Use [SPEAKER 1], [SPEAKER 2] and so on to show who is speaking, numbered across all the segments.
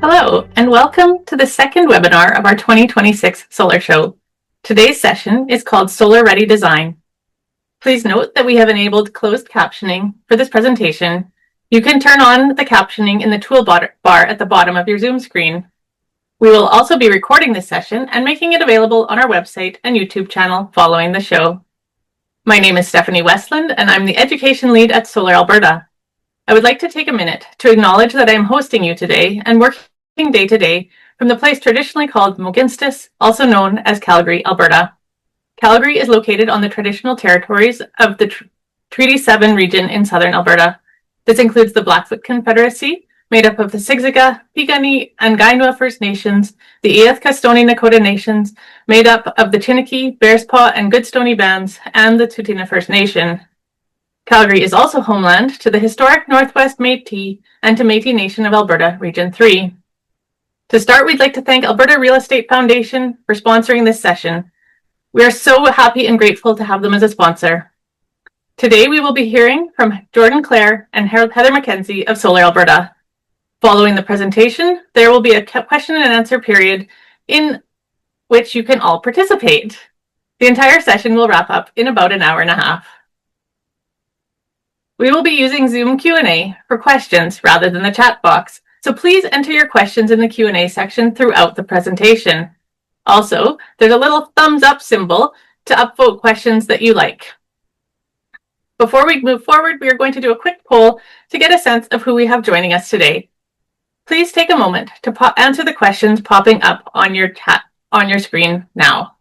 [SPEAKER 1] Hello, and welcome to the second webinar of our 2026 Solar Show. Today's session is called Solar Ready Design. Please note that we have enabled closed captioning for this presentation. You can turn on the captioning in the toolbar at the bottom of your Zoom screen. We will also be recording this session and making it available on our website and YouTube channel following the show. My name is Stephanie Westland, and I'm the Education Lead at Solar Alberta. I would like to take a minute to acknowledge that I am hosting you today and working day to day from the place traditionally called Moginstis, also known as Calgary, Alberta. Calgary is located on the traditional territories of the Treaty 7 region in southern Alberta. This includes the Blackfoot Confederacy, made up of the Siksika, Piikani, and Kainai First Nations, the Eath-Castoni Nakota Nations, made up of the Chiniki, Bearspaw, and Goodstoney bands, and the Tsuut'ina First Nation. Calgary is also homeland to the historic Northwest Métis and to Métis Nation of Alberta, Region 3. To start, we'd like to thank Alberta Real Estate Foundation for sponsoring this session. We are so happy and grateful to have them as a sponsor. Today, we will be hearing from Jordan Clare and Heather McKenzie of Solar Alberta. Following the presentation, there will be a question and answer period in which you can all participate. The entire session will wrap up in about an hour and a half. We will be using Zoom Q&A for questions rather than the chat box, so please enter your questions in the Q&A section throughout the presentation. Also, there's a little thumbs up symbol to upvote questions that you like. Before we move forward, we are going to do a quick poll to get a sense of who we have joining us today. Please take a moment to answer the questions popping up on your screen now.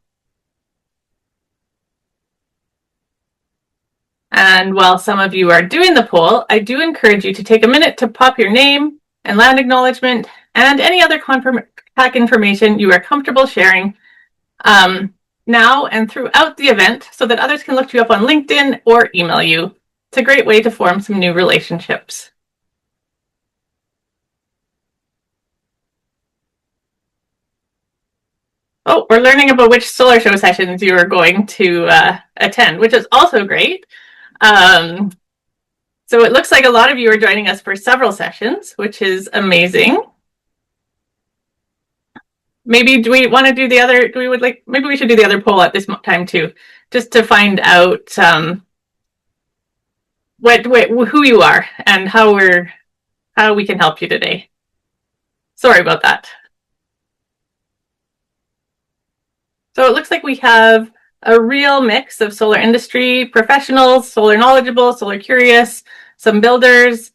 [SPEAKER 1] And while some of you are doing the poll, I do encourage you to take a minute to pop your name and land acknowledgement and any other contact information you are comfortable sharing now and throughout the event so that others can look you up on LinkedIn or email you. It's a great way to form some new relationships. Oh, we're learning about which solar show sessions you are going to attend, which is also great. So it looks like a lot of you are joining us for several sessions, which is amazing. Maybe do we want to do the other? Maybe we should do the other poll at this time too, just to find out who you are and how we can help you today. Sorry about that. So it looks like we have a real mix of solar industry professionals, solar knowledgeable, solar curious, some builders,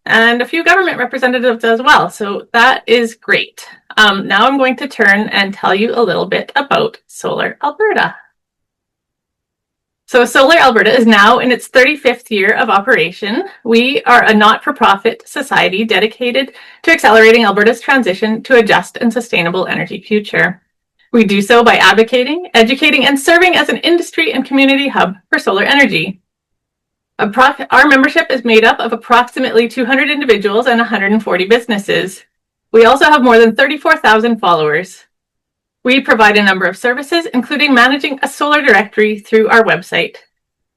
[SPEAKER 1] and a few government representatives as well. So that is great. Now I'm going to turn and tell you a little bit about Solar Alberta. So Solar Alberta is now in its 35th year of operation. We are a not-for-profit society dedicated to accelerating Alberta's transition to a just and sustainable energy future. We do so by advocating, educating, and serving as an industry and community hub for solar energy. Our membership is made up of approximately 200 individuals and 140 businesses. We also have more than 34,000 followers. We provide a number of services, including managing a solar directory through our website.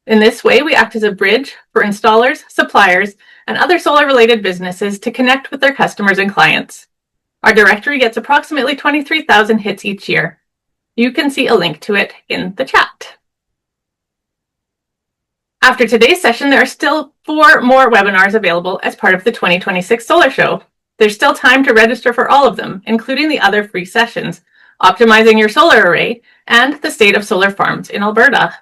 [SPEAKER 1] In this way, we act as a bridge for installers, suppliers, and other solar-related businesses to connect with their customers and clients. Our directory gets approximately 23,000 hits each year. You can see a link to it in the chat. After today's session, there are still 4 more webinars available as part of the 2026 Solar Show. There's still time to register for all of them, including the other free sessions, Optimizing Your Solar Array, and the State of Solar Farms in Alberta.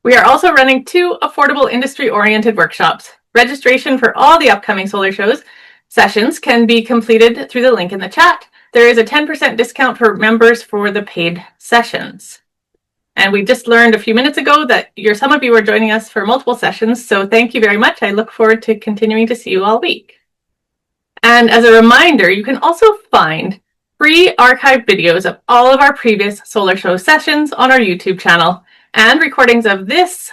[SPEAKER 1] We are also running 2 affordable industry-oriented workshops. Registration for all the upcoming solar shows sessions can be completed through the link in the chat. There is a 10% discount for members for the paid sessions. And we just learned a few minutes ago that some of you are joining us for multiple sessions, so thank you very much. I look forward to continuing to see you all week. And as a reminder, you can also find free archived videos of all of our previous solar show sessions on our YouTube channel, and recordings of this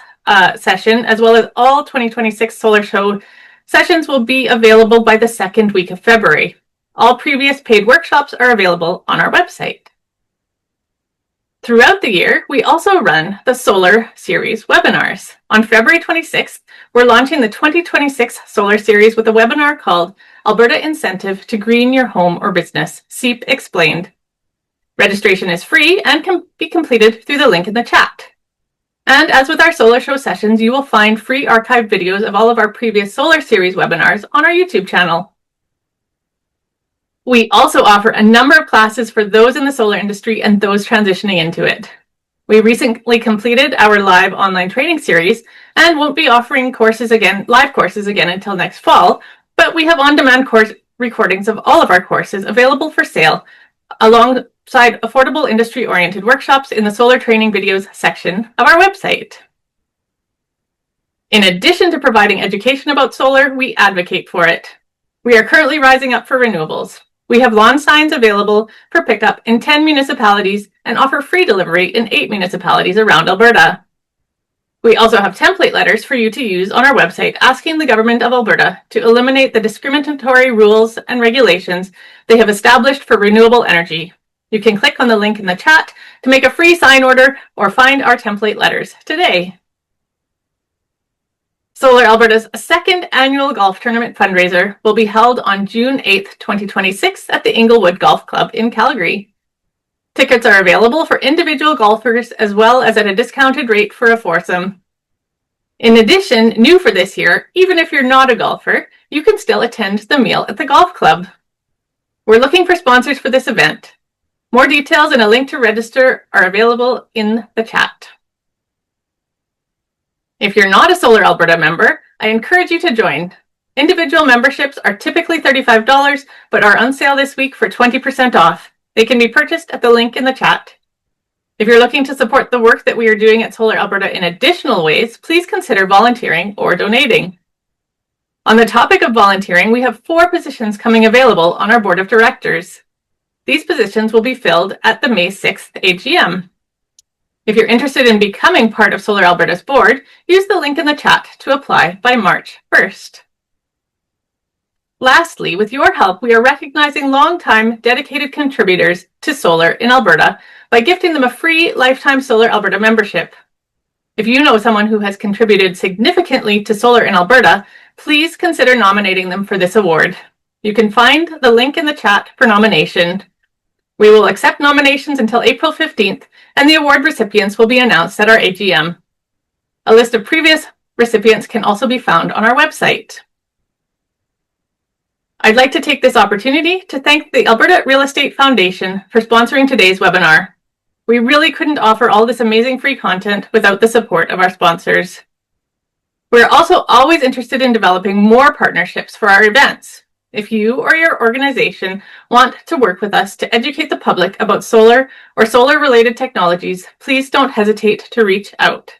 [SPEAKER 1] session, as well as all 2026 solar show sessions, will be available by the second week of February. All previous paid workshops are available on our website. Throughout the year, we also run the Solar Series webinars. On February 26th, we're launching the 2026 Solar Series with a webinar called Alberta Incentive to Green Your Home or Business, SEEP Explained. Registration is free and can be completed through the link in the chat. And as with our Solar Show sessions, you will find free archived videos of all of our previous Solar Series webinars on our YouTube channel. We also offer a number of classes for those in the solar industry and those transitioning into it. We recently completed our live online training series and won't be offering live courses again until next fall, but we have on-demand course recordings of all of our courses available for sale alongside affordable industry-oriented workshops in the solar training videos section of our website. In addition to providing education about solar, we advocate for it. We are currently rising up for renewables. We have lawn signs available for pickup in 10 municipalities and offer free delivery in 8 municipalities around Alberta. We also have template letters for you to use on our website asking the Government of Alberta to eliminate the discriminatory rules and regulations they have established for renewable energy. You can click on the link in the chat to make a free sign order or find our template letters today. Solar Alberta's second annual golf tournament fundraiser will be held on June 8th, 2026 at the Inglewood Golf Club in Calgary. Tickets are available for individual golfers as well as at a discounted rate for a foursome. In addition, new for this year, even if you're not a golfer, you can still attend the meal at the golf club. We're looking for sponsors for this event. More details and a link to register are available in the chat. If you're not a Solar Alberta member, I encourage you to join. Individual memberships are typically $35, but are on sale this week for 20% off. They can be purchased at the link in the chat. If you're looking to support the work that we are doing at Solar Alberta in additional ways, please consider volunteering or donating. On the topic of volunteering, we have 4 positions coming available on our board of directors. These positions will be filled at the May 6th AGM. If you're interested in becoming part of Solar Alberta's board, use the link in the chat to apply by March 1st. Lastly, with your help, we are recognizing long-time dedicated contributors to solar in Alberta by gifting them a free lifetime Solar Alberta membership. If you know someone who has contributed significantly to solar in Alberta, please consider nominating them for this award. You can find the link in the chat for nomination. We will accept nominations until April 15th, and the award recipients will be announced at our AGM. A list of previous recipients can also be found on our website. I'd like to take this opportunity to thank the Alberta Real Estate Foundation for sponsoring today's webinar. We really couldn't offer all this amazing free content without the support of our sponsors. We're also always interested in developing more partnerships for our events. If you or your organization want to work with us to educate the public about solar or solar-related technologies, please don't hesitate to reach out.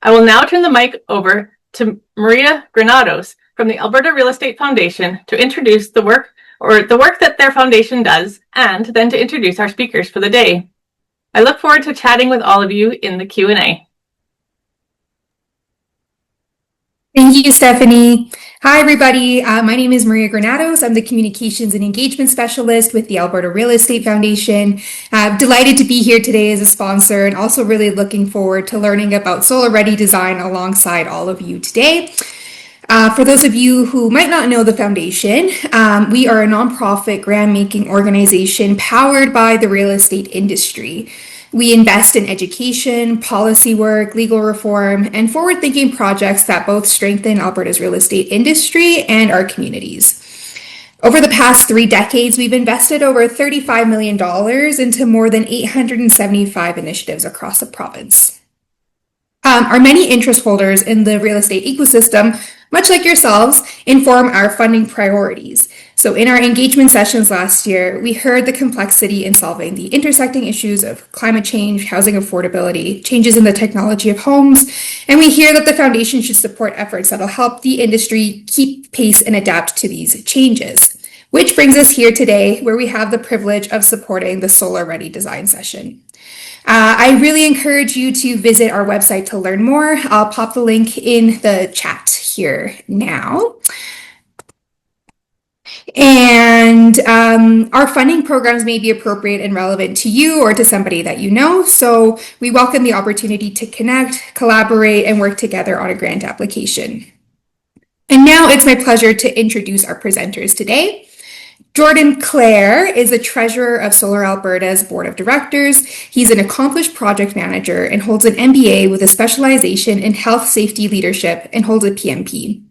[SPEAKER 1] I will now turn the mic over to Maria Granados from the Alberta Real Estate Foundation to introduce the work that their foundation does, and then to introduce our speakers for the day. I look forward to chatting with all of you in the Q&A.
[SPEAKER 2] Thank you, Stephanie. Hi, everybody. My name is Maria Granados. I'm the Communications and Engagement Specialist with the Alberta Real Estate Foundation. Delighted to be here today as a sponsor and also really looking forward to learning about Solar Ready Design alongside all of you today. For those of you who might not know the foundation, we are a nonprofit grant-making organization powered by the real estate industry. We invest in education, policy work, legal reform, and forward-thinking projects that both strengthen Alberta's real estate industry and our communities. Over the past 3 decades, we've invested over $35 million into more than 875 initiatives across the province. Our many interest holders in the real estate ecosystem, much like yourselves, inform our funding priorities. So in our engagement sessions last year, we heard the complexity in solving the intersecting issues of climate change, housing affordability, changes in the technology of homes, and we hear that the foundation should support efforts that will help the industry keep pace and adapt to these changes. Which brings us here today, where we have the privilege of supporting the Solar Ready Design session. I really encourage you to visit our website to learn more. I'll pop the link in the chat here now. And our funding programs may be appropriate and relevant to you or to somebody that you know. So we welcome the opportunity to connect, collaborate, and work together on a grant application. And now it's my pleasure to introduce our presenters today. Jordan Clare is the treasurer of Solar Alberta's board of directors. He's an accomplished project manager and holds an MBA with a specialization in health safety leadership and holds a PMP.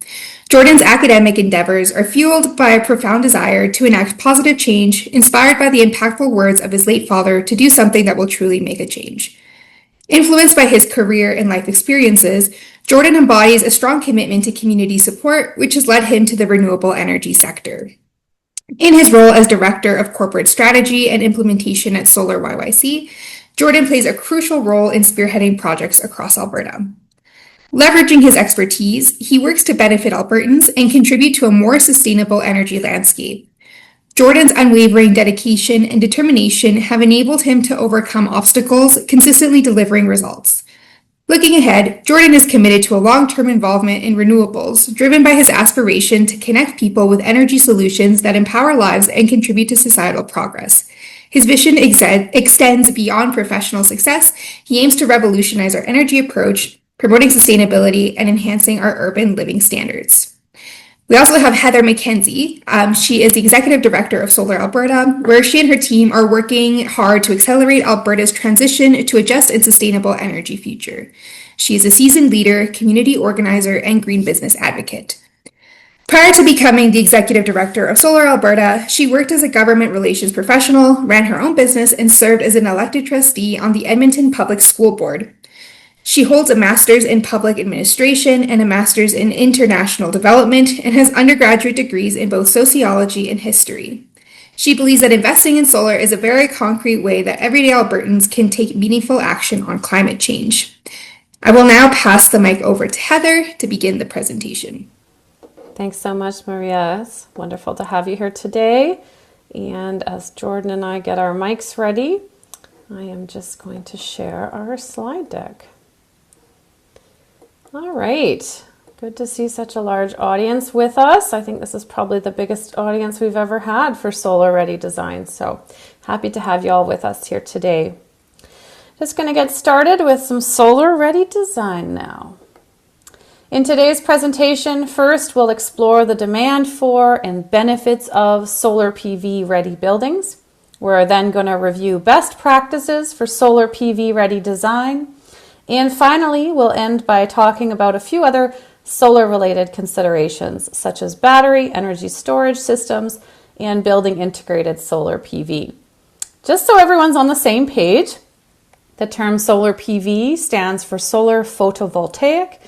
[SPEAKER 2] Jordan's academic endeavors are fueled by a profound desire to enact positive change, inspired by the impactful words of his late father to do something that will truly make a change. Influenced by his career and life experiences, Jordan embodies a strong commitment to community support, which has led him to the renewable energy sector. In his role as Director of Corporate Strategy and Implementation at Solar YYC, Jordan plays a crucial role in spearheading projects across Alberta. Leveraging his expertise, he works to benefit Albertans and contribute to a more sustainable energy landscape. Jordan's unwavering dedication and determination have enabled him to overcome obstacles, consistently delivering results. Looking ahead, Jordan is committed to a long-term involvement in renewables, driven by his aspiration to connect people with energy solutions that empower lives and contribute to societal progress. His vision extends beyond professional success. He aims to revolutionize our energy approach, promoting sustainability and enhancing our urban living standards. We also have Heather McKenzie. She is the Executive Director of Solar Alberta, where she and her team are working hard to accelerate Alberta's transition to a just and sustainable energy future. She is a seasoned leader, community organizer, and green business advocate. Prior to becoming the Executive Director of Solar Alberta, she worked as a government relations professional, ran her own business, and served as an elected trustee on the Edmonton Public School Board. She holds a master's in public administration and a master's in international development and has undergraduate degrees in both sociology and history. She believes that investing in solar is a very concrete way that everyday Albertans can take meaningful action on climate change. I will now pass the mic over to Heather to begin the presentation.
[SPEAKER 3] Thanks so much, Maria. It's wonderful to have you here today. And as Jordan and I get our mics ready, I am just going to share our slide deck. All right, good to see such a large audience with us. I think this is probably the biggest audience we've ever had for Solar Ready Design, so happy to have you all with us here today. Just going to get started with some Solar Ready Design now. In today's presentation, first we'll explore the demand for and benefits of solar PV ready buildings. We're then going to review best practices for solar PV ready design. And finally, we'll end by talking about a few other solar-related considerations, such as battery, energy storage systems, and building integrated solar PV. Just so everyone's on the same page, the term solar PV stands for solar photovoltaic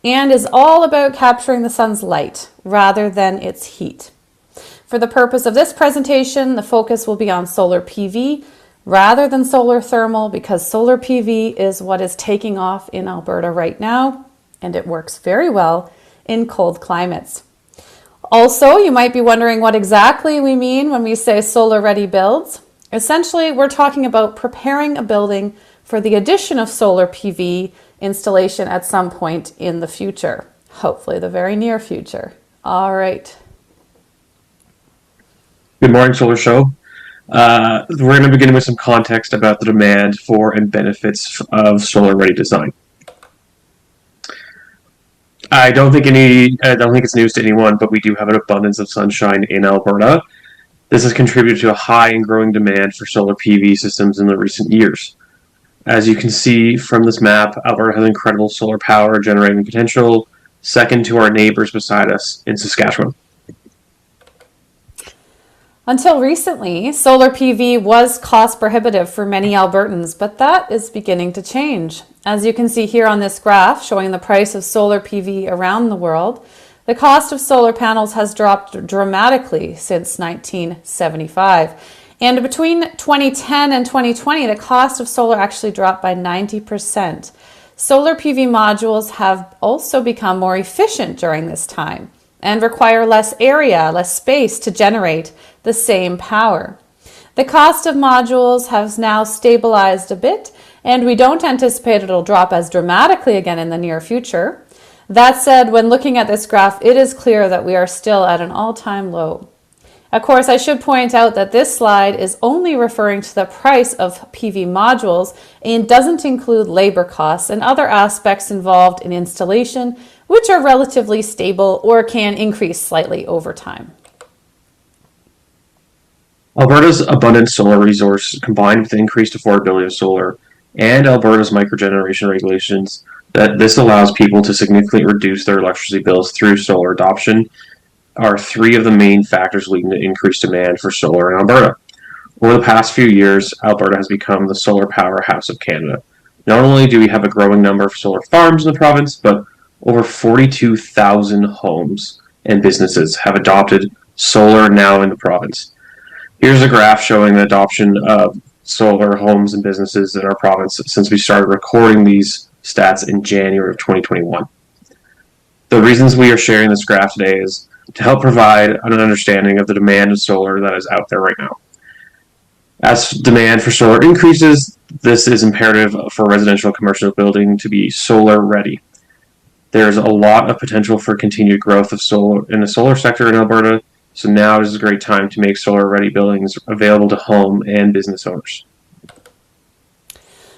[SPEAKER 3] and is all about capturing the sun's light rather than its heat. For the purpose of this presentation, the focus will be on solar PV rather than solar thermal, because solar PV is what is taking off in Alberta right now, and it works very well in cold climates. Also, you might be wondering what exactly we mean when we say solar ready builds. Essentially, we're talking about preparing a building for the addition of solar PV installation at some point in the future, hopefully the very near future. All right.
[SPEAKER 4] Good morning, Solar Show. We're going to begin with some context about the demand for and benefits of solar ready design. I don't think it's news to anyone, but we do have an abundance of sunshine in Alberta. This has contributed to a high and growing demand for solar PV systems in the recent years. As you can see from this map, Alberta has incredible solar power generating potential, second to our neighbors beside us in Saskatchewan.
[SPEAKER 3] Until recently, solar PV was cost prohibitive for many Albertans, but that is beginning to change. As you can see here on this graph showing the price of solar PV around the world, the cost of solar panels has dropped dramatically since 1975. And between 2010 and 2020, the cost of solar actually dropped by 90%. Solar PV modules have also become more efficient during this time and require less area, less space to generate the same power. The cost of modules has now stabilized a bit, and we don't anticipate it'll drop as dramatically again in the near future. That said, when looking at this graph, it is clear that we are still at an all-time low. Of course, I should point out that this slide is only referring to the price of PV modules and doesn't include labor costs and other aspects involved in installation, which are relatively stable or can increase slightly over time.
[SPEAKER 4] Alberta's abundant solar resource, combined with the increased affordability of solar and Alberta's microgeneration regulations, that this allows people to significantly reduce their electricity bills through solar adoption, are three of the main factors leading to increased demand for solar in Alberta. Over the past few years, Alberta has become the solar powerhouse of Canada. Not only do we have a growing number of solar farms in the province, but over 42,000 homes and businesses have adopted solar now in the province. Here's a graph showing the adoption of solar homes and businesses in our province since we started recording these stats in January of 2021. The reasons we are sharing this graph today is to help provide an understanding of the demand of solar that is out there right now. As demand for solar increases, this is imperative for residential and commercial building to be solar ready. There's a lot of potential for continued growth of solar in the solar sector in Alberta, so now is a great time to make solar-ready buildings available to home and business owners.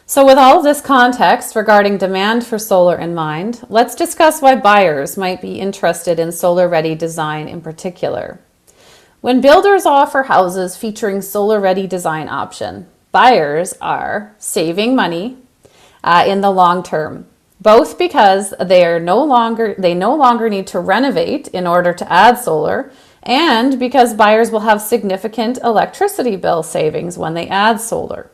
[SPEAKER 3] So with all of this context regarding demand for solar in mind, let's discuss why buyers might be interested in solar-ready design in particular. When builders offer houses featuring solar-ready design option, buyers are saving money in the long term, both because they no longer need to renovate in order to add solar, and because buyers will have significant electricity bill savings when they add solar.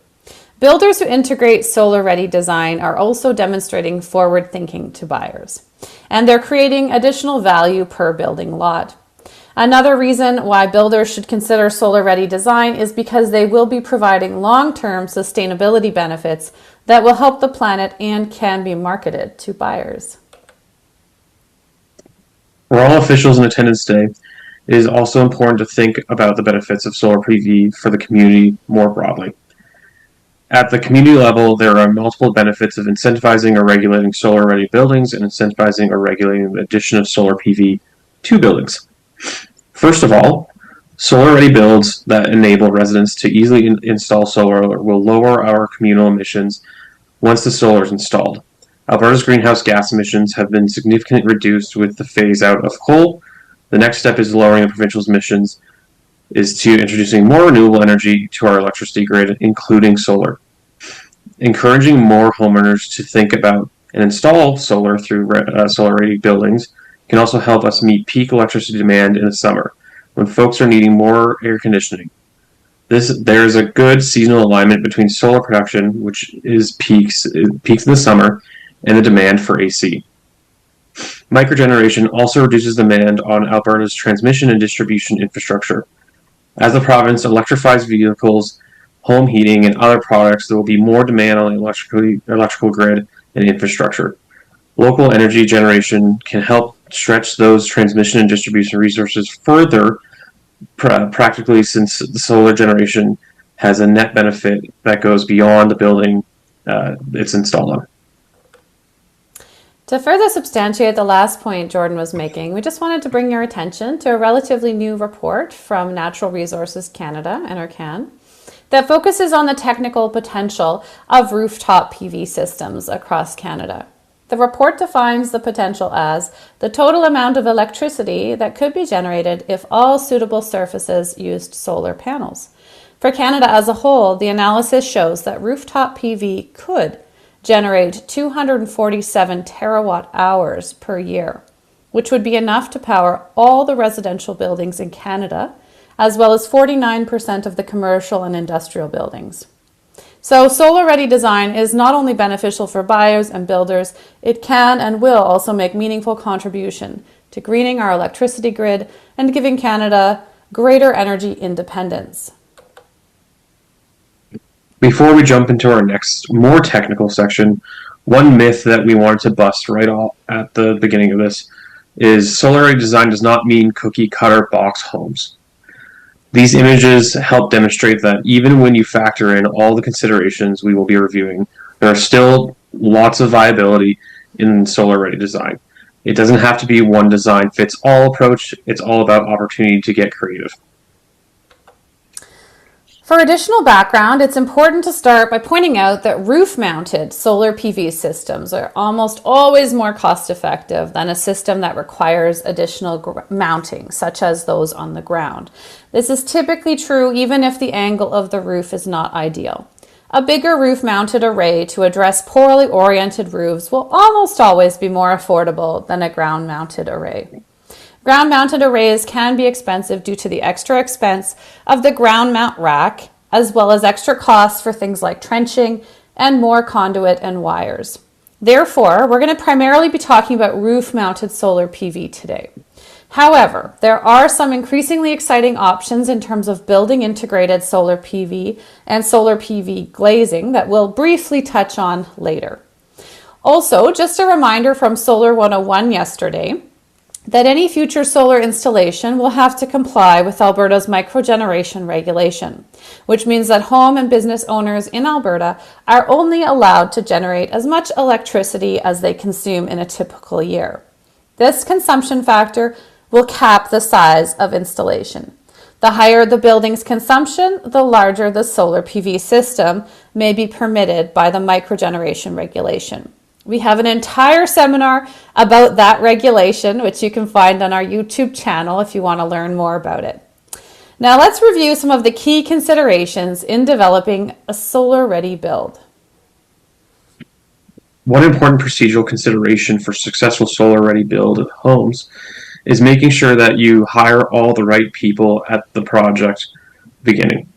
[SPEAKER 3] Builders who integrate solar-ready design are also demonstrating forward thinking to buyers, and they're creating additional value per building lot. Another reason why builders should consider solar-ready design is because they will be providing long-term sustainability benefits that will help the planet and can be marketed to buyers.
[SPEAKER 4] For all officials in attendance today, it is also important to think about the benefits of solar PV for the community more broadly. At the community level, there are multiple benefits of incentivizing or regulating solar-ready buildings and incentivizing or regulating the addition of solar PV to buildings. First of all, solar-ready builds that enable residents to easily install solar will lower our communal emissions once the solar is installed. Alberta's greenhouse gas emissions have been significantly reduced with the phase-out of coal. The next step is lowering the provincial's emissions is to introducing more renewable energy to our electricity grid, including solar. Encouraging more homeowners to think about and install solar through solar-ready buildings can also help us meet peak electricity demand in the summer, when folks are needing more air conditioning. There is a good seasonal alignment between solar production, which is peaks in the summer, and the demand for AC. Microgeneration also reduces demand on Alberta's transmission and distribution infrastructure. As the province electrifies vehicles, home heating, and other products, there will be more demand on the electrical grid and infrastructure. Local energy generation can help stretch those transmission and distribution resources further, practically, since the solar generation has a net benefit that goes beyond the building it's installed on.
[SPEAKER 3] To further substantiate the last point Jordan was making, we just wanted to bring your attention to a relatively new report from Natural Resources Canada, NRCan, that focuses on the technical potential of rooftop PV systems across Canada. The report defines the potential as the total amount of electricity that could be generated if all suitable surfaces used solar panels. For Canada as a whole, the analysis shows that rooftop PV could generate 247 terawatt hours per year, which would be enough to power all the residential buildings in Canada, as well as 49% of the commercial and industrial buildings. So solar-ready design is not only beneficial for buyers and builders, it can and will also make meaningful contribution to greening our electricity grid and giving Canada greater energy independence.
[SPEAKER 4] Before we jump into our next, more technical section, one myth that we wanted to bust right off at the beginning of this is solar-ready design does not mean cookie-cutter box homes. These images help demonstrate that even when you factor in all the considerations we will be reviewing, there are still lots of viability in solar-ready design. It doesn't have to be one design-fits-all approach. It's all about opportunity to get creative.
[SPEAKER 3] For additional background, it's important to start by pointing out that roof-mounted solar PV systems are almost always more cost-effective than a system that requires additional mounting, such as those on the ground. This is typically true even if the angle of the roof is not ideal. A bigger roof-mounted array to address poorly oriented roofs will almost always be more affordable than a ground-mounted array. Ground-mounted arrays can be expensive due to the extra expense of the ground mount rack, as well as extra costs for things like trenching and more conduit and wires. Therefore, we're going to primarily be talking about roof-mounted solar PV today. However, there are some increasingly exciting options in terms of building integrated solar PV and solar PV glazing that we'll briefly touch on later. Also, just a reminder from Solar 101 yesterday, that any future solar installation will have to comply with Alberta's microgeneration regulation, which means that home and business owners in Alberta are only allowed to generate as much electricity as they consume in a typical year. This consumption factor will cap the size of installation. The higher the building's consumption, the larger the solar PV system may be permitted by the microgeneration regulation. We have an entire seminar about that regulation, which you can find on our YouTube channel if you want to learn more about it. Now let's review some of the key considerations in developing a solar-ready build.
[SPEAKER 4] One important procedural consideration for successful solar-ready build of homes is making sure that you hire all the right people at the project beginning,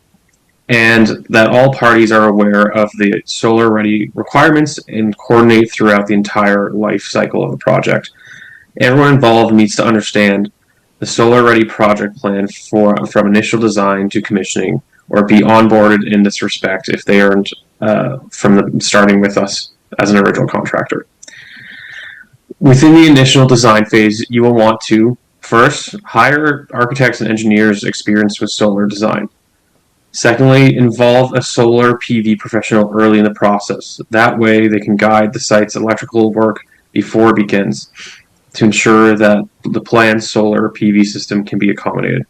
[SPEAKER 4] and that all parties are aware of the solar-ready requirements and coordinate throughout the entire life cycle of the project. Everyone involved needs to understand the solar-ready project plan from initial design to commissioning, or be onboarded in this respect if they aren't starting with us as an original contractor. Within the initial design phase, you will want to, first, hire architects and engineers experienced with solar design. Secondly, involve a solar PV professional early in the process. That way, they can guide the site's electrical work before it begins to ensure that the planned solar PV system can be accommodated.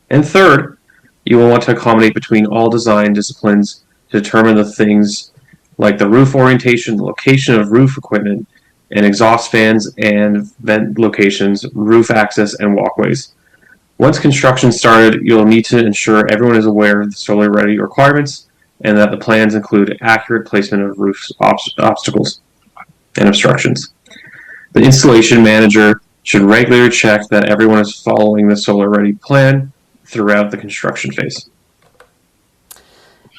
[SPEAKER 4] And third, you will want to accommodate between all design disciplines to determine the things like the roof orientation, the location of roof equipment, and exhaust fans and vent locations, roof access, and walkways. Once construction started, you'll need to ensure everyone is aware of the solar-ready requirements and that the plans include accurate placement of roof obstacles and obstructions. The installation manager should regularly check that everyone is following the solar-ready plan throughout the construction phase.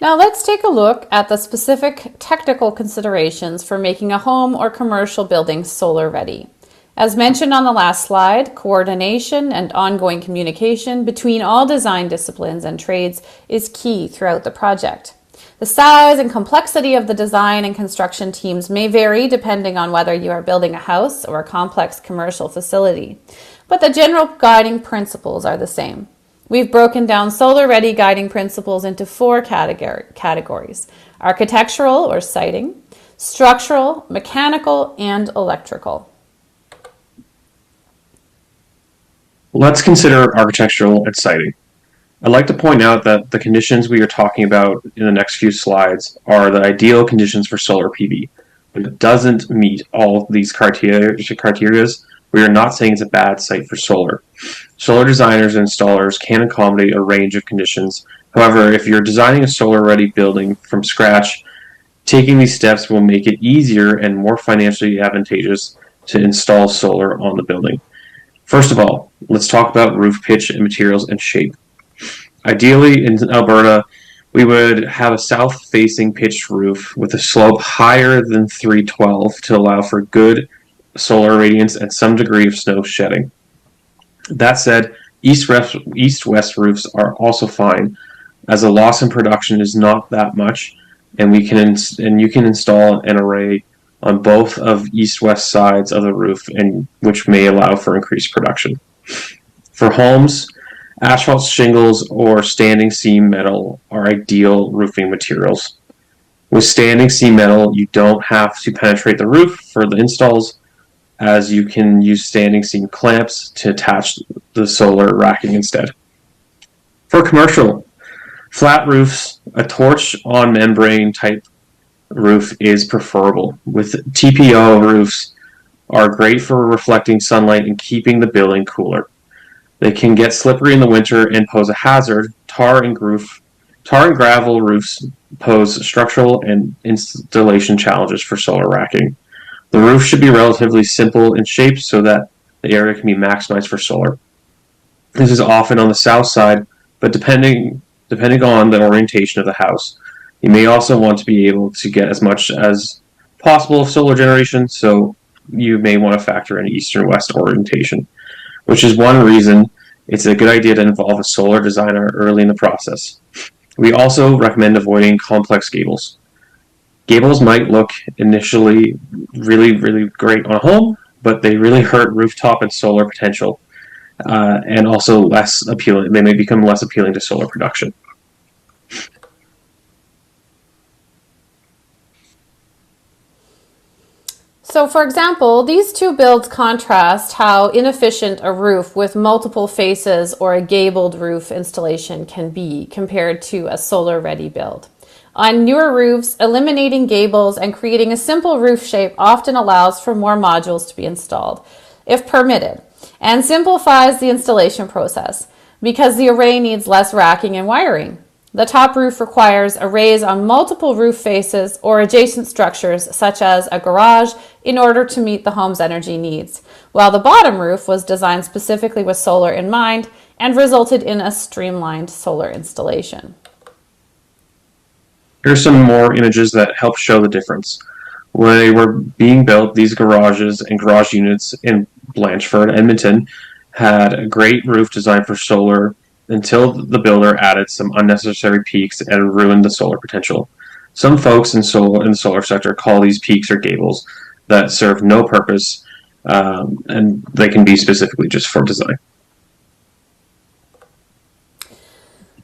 [SPEAKER 3] Now let's take a look at the specific technical considerations for making a home or commercial building solar-ready. As mentioned on the last slide, coordination and ongoing communication between all design disciplines and trades is key throughout the project. The size and complexity of the design and construction teams may vary depending on whether you are building a house or a complex commercial facility, but the general guiding principles are the same. We've broken down solar-ready guiding principles into 4 categories: architectural or siting, structural, mechanical, and electrical.
[SPEAKER 4] Let's consider architectural and siting. I'd like to point out that the conditions we are talking about in the next few slides are the ideal conditions for solar PV. If it doesn't meet all these criteria, we are not saying it's a bad site for solar. Solar designers and installers can accommodate a range of conditions. However, if you're designing a solar-ready building from scratch, taking these steps will make it easier and more financially advantageous to install solar on the building. First of all, let's talk about roof pitch and materials and shape. Ideally, in Alberta, we would have a south-facing pitched roof with a slope higher than 312 to allow for good solar radiance and some degree of snow shedding. That said, east-west roofs are also fine, as the loss in production is not that much, and you can install an array on both of east-west sides of the roof, and which may allow for increased production. For homes, asphalt shingles or standing seam metal are ideal roofing materials. With standing seam metal, you don't have to penetrate the roof for the installs, as you can use standing seam clamps to attach the solar racking instead. For commercial, Flat roofs, a torch on membrane type roof is preferable. With TPO roofs are great for reflecting sunlight and keeping the building cooler. They can get slippery in the winter and pose a hazard. Tar and gravel roofs pose structural and installation challenges for solar racking. The roof should be relatively simple in shape so that the area can be maximized for solar. This is often on the south side, but depending on the orientation of the house, you may also want to be able to get as much as possible of solar generation, so you may want to factor in east-west orientation, which is one reason it's a good idea to involve a solar designer early in the process. We also recommend avoiding complex gables. Gables might look initially really, really great on a home, but they really hurt rooftop and solar potential, and also less appealing. They may become less appealing to solar production.
[SPEAKER 3] So for example, these two builds contrast how inefficient a roof with multiple faces or a gabled roof installation can be compared to a solar-ready build. On newer roofs, eliminating gables and creating a simple roof shape often allows for more modules to be installed, if permitted, and simplifies the installation process because the array needs less racking and wiring. The top roof requires arrays on multiple roof faces or adjacent structures such as a garage in order to meet the home's energy needs, while the bottom roof was designed specifically with solar in mind and resulted in a streamlined solar installation.
[SPEAKER 4] Here's some more images that help show the difference. When they were being built, these garages and garage units in Blanchford, Edmonton, had a great roof designed for solar until the builder added some unnecessary peaks and ruined the solar potential. Some folks in the solar sector call these peaks or gables that serve no purpose, and they can be specifically just for design.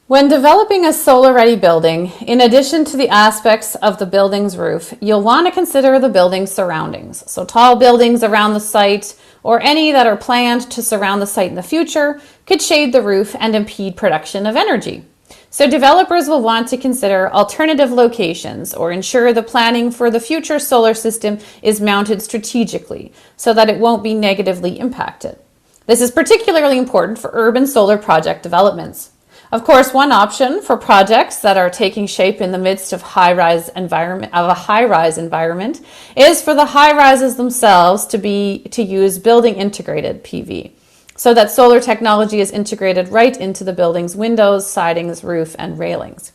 [SPEAKER 3] When developing a solar-ready building, in addition to the aspects of the building's roof, you'll want to consider the building's surroundings. So tall buildings around the site or any that are planned to surround the site in the future could shade the roof and impede production of energy. So developers will want to consider alternative locations or ensure the planning for the future solar system is mounted strategically so that it won't be negatively impacted. This is particularly important for urban solar project developments. Of course, one option for projects that are taking shape in the midst of a high-rise environment is for the high-rises themselves to use building integrated PV, so that solar technology is integrated right into the building's windows, sidings, roof, and railings.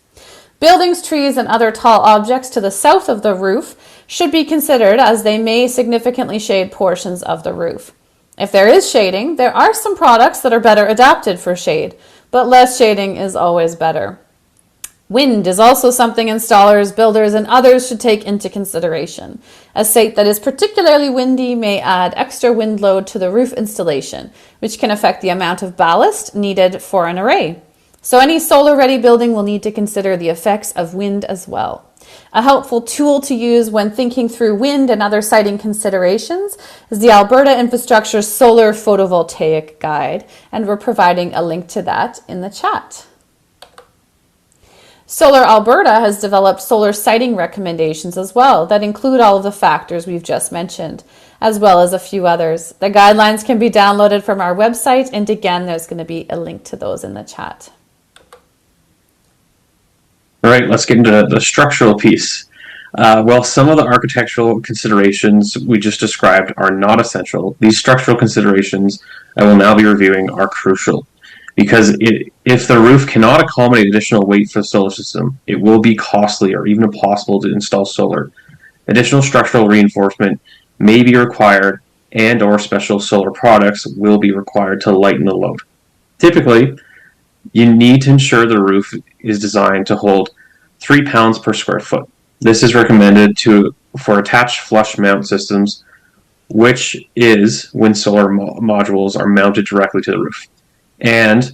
[SPEAKER 3] Buildings, trees, and other tall objects to the south of the roof should be considered as they may significantly shade portions of the roof. If there is shading, there are some products that are better adapted for shade, but less shading is always better. Wind is also something installers, builders, and others should take into consideration. A site that is particularly windy may add extra wind load to the roof installation, which can affect the amount of ballast needed for an array. So any solar-ready building will need to consider the effects of wind as well. A helpful tool to use when thinking through wind and other siting considerations is the Alberta Infrastructure Solar Photovoltaic Guide, and we're providing a link to that in the chat. Solar Alberta has developed solar siting recommendations as well that include all of the factors we've just mentioned, as well as a few others. The guidelines can be downloaded from our website, and again, there's going to be a link to those in the chat.
[SPEAKER 4] All right, let's get into the structural piece. Well, some of the architectural considerations we just described are not essential. These structural considerations I will now be reviewing are crucial because if the roof cannot accommodate additional weight for the solar system, it will be costly or even impossible to install solar. Additional structural reinforcement may be required and/or special solar products will be required to lighten the load. Typically, you need to ensure the roof is designed to hold 3 pounds per square foot. This is recommended for attached flush mount systems, which is when solar modules are mounted directly to the roof. And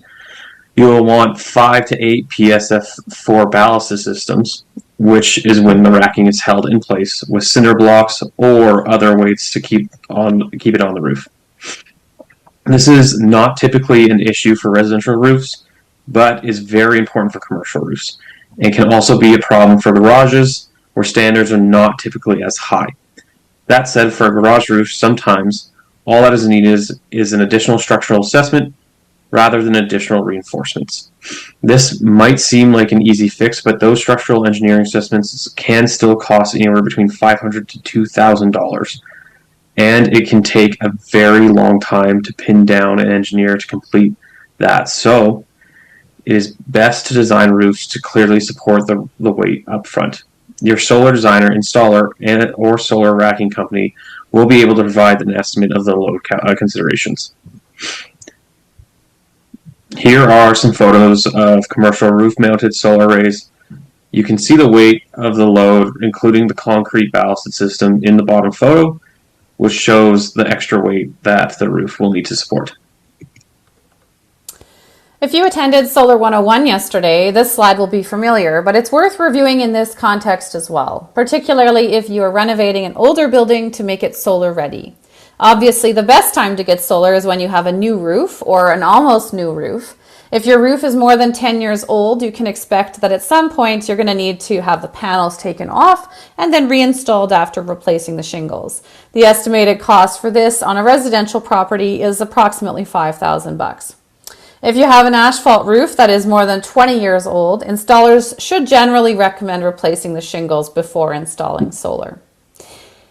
[SPEAKER 4] you will want 5 to 8 PSF4 ballast systems, which is when the racking is held in place with cinder blocks or other weights to keep it on the roof. This is not typically an issue for residential roofs, but is very important for commercial roofs and can also be a problem for garages where standards are not typically as high. That said, for a garage roof, sometimes all that is needed is an additional structural assessment rather than additional reinforcements. This might seem like an easy fix, but those structural engineering assessments can still cost anywhere between $500 to $2,000, and it can take a very long time to pin down an engineer to complete that. So it is best to design roofs to clearly support the weight up front. Your solar designer, installer, or solar racking company will be able to provide an estimate of the load considerations. Here are some photos of commercial roof-mounted solar arrays. You can see the weight of the load, including the concrete ballasted system, in the bottom photo, which shows the extra weight that the roof will need to support.
[SPEAKER 3] If you attended Solar 101 yesterday, this slide will be familiar, but it's worth reviewing in this context as well, particularly if you are renovating an older building to make it solar ready. Obviously, the best time to get solar is when you have a new roof or an almost new roof. If your roof is more than 10 years old, you can expect that at some point you're going to need to have the panels taken off and then reinstalled after replacing the shingles. The estimated cost for this on a residential property is approximately $5,000. If you have an asphalt roof that is more than 20 years old, installers should generally recommend replacing the shingles before installing solar.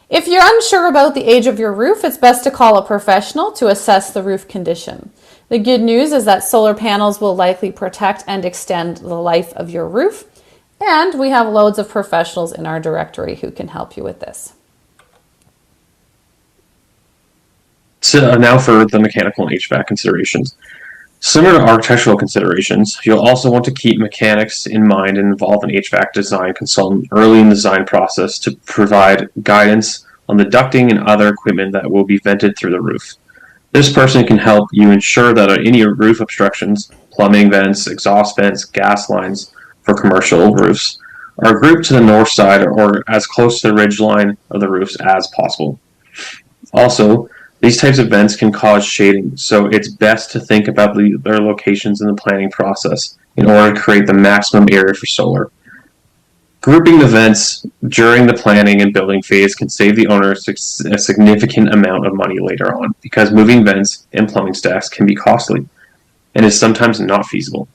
[SPEAKER 3] If you're unsure about the age of your roof, it's best to call a professional to assess the roof condition. The good news is that solar panels will likely protect and extend the life of your roof, and we have loads of professionals in our directory who can help you with this.
[SPEAKER 4] So now for the mechanical and HVAC considerations. Similar to architectural considerations, you'll also want to keep mechanics in mind and involve an HVAC design consultant early in the design process to provide guidance on the ducting and other equipment that will be vented through the roof. This person can help you ensure that any roof obstructions, plumbing vents, exhaust vents, gas lines for commercial roofs, are grouped to the north side or as close to the ridge line of the roofs as possible. Also, these types of vents can cause shading, so it's best to think about their locations in the planning process in order to create the maximum area for solar. Grouping the vents during the planning and building phase can save the owner a significant amount of money later on, because moving vents and plumbing stacks can be costly and is sometimes not feasible.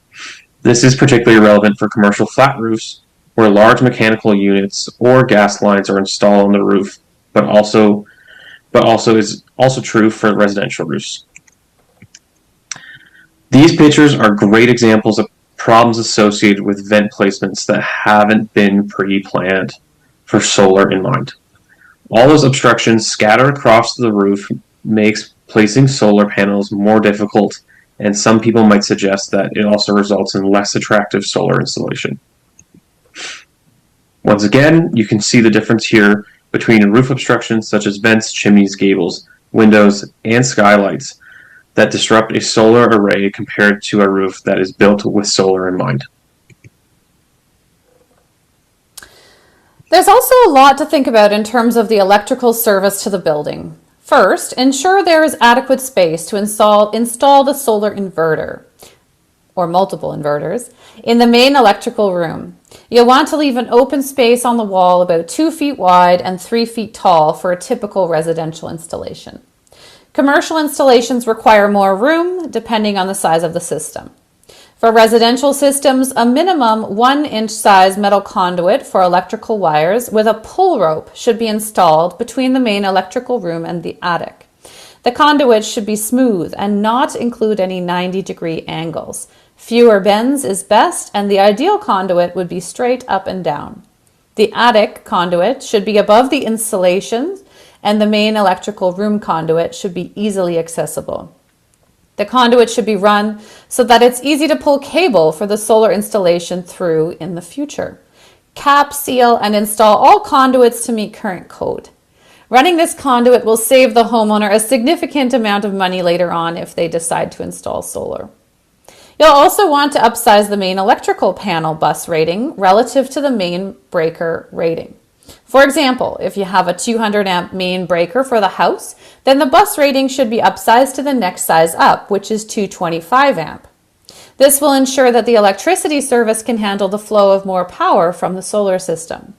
[SPEAKER 4] This is particularly relevant for commercial flat roofs where large mechanical units or gas lines are installed on the roof, but also is also true for residential roofs. These pictures are great examples of problems associated with vent placements that haven't been pre-planned for solar in mind. All those obstructions scattered across the roof makes placing solar panels more difficult, and some people might suggest that it also results in less attractive solar installation. Once again, you can see the difference here between roof obstructions such as vents, chimneys, gables, windows, and skylights that disrupt a solar array compared to a roof that is built with solar in mind.
[SPEAKER 3] There's also a lot to think about in terms of the electrical service to the building. First, ensure there is adequate space to install the solar inverter, or multiple inverters, in the main electrical room. You'll want to leave an open space on the wall about 2 feet wide and 3 feet tall for a typical residential installation. Commercial installations require more room depending on the size of the system. For residential systems, a minimum 1-inch size metal conduit for electrical wires with a pull rope should be installed between the main electrical room and the attic. The conduit should be smooth and not include any 90-degree angles. Fewer bends is best, and the ideal conduit would be straight up and down. The attic conduit should be above the insulation, and the main electrical room conduit should be easily accessible. The conduit should be run so that it's easy to pull cable for the solar installation through in the future. Cap, seal, and install all conduits to meet current code. Running this conduit will save the homeowner a significant amount of money later on if they decide to install solar. You'll also want to upsize the main electrical panel bus rating relative to the main breaker rating. For example, if you have a 200 amp main breaker for the house, then the bus rating should be upsized to the next size up, which is 225 amp. This will ensure that the electricity service can handle the flow of more power from the solar system.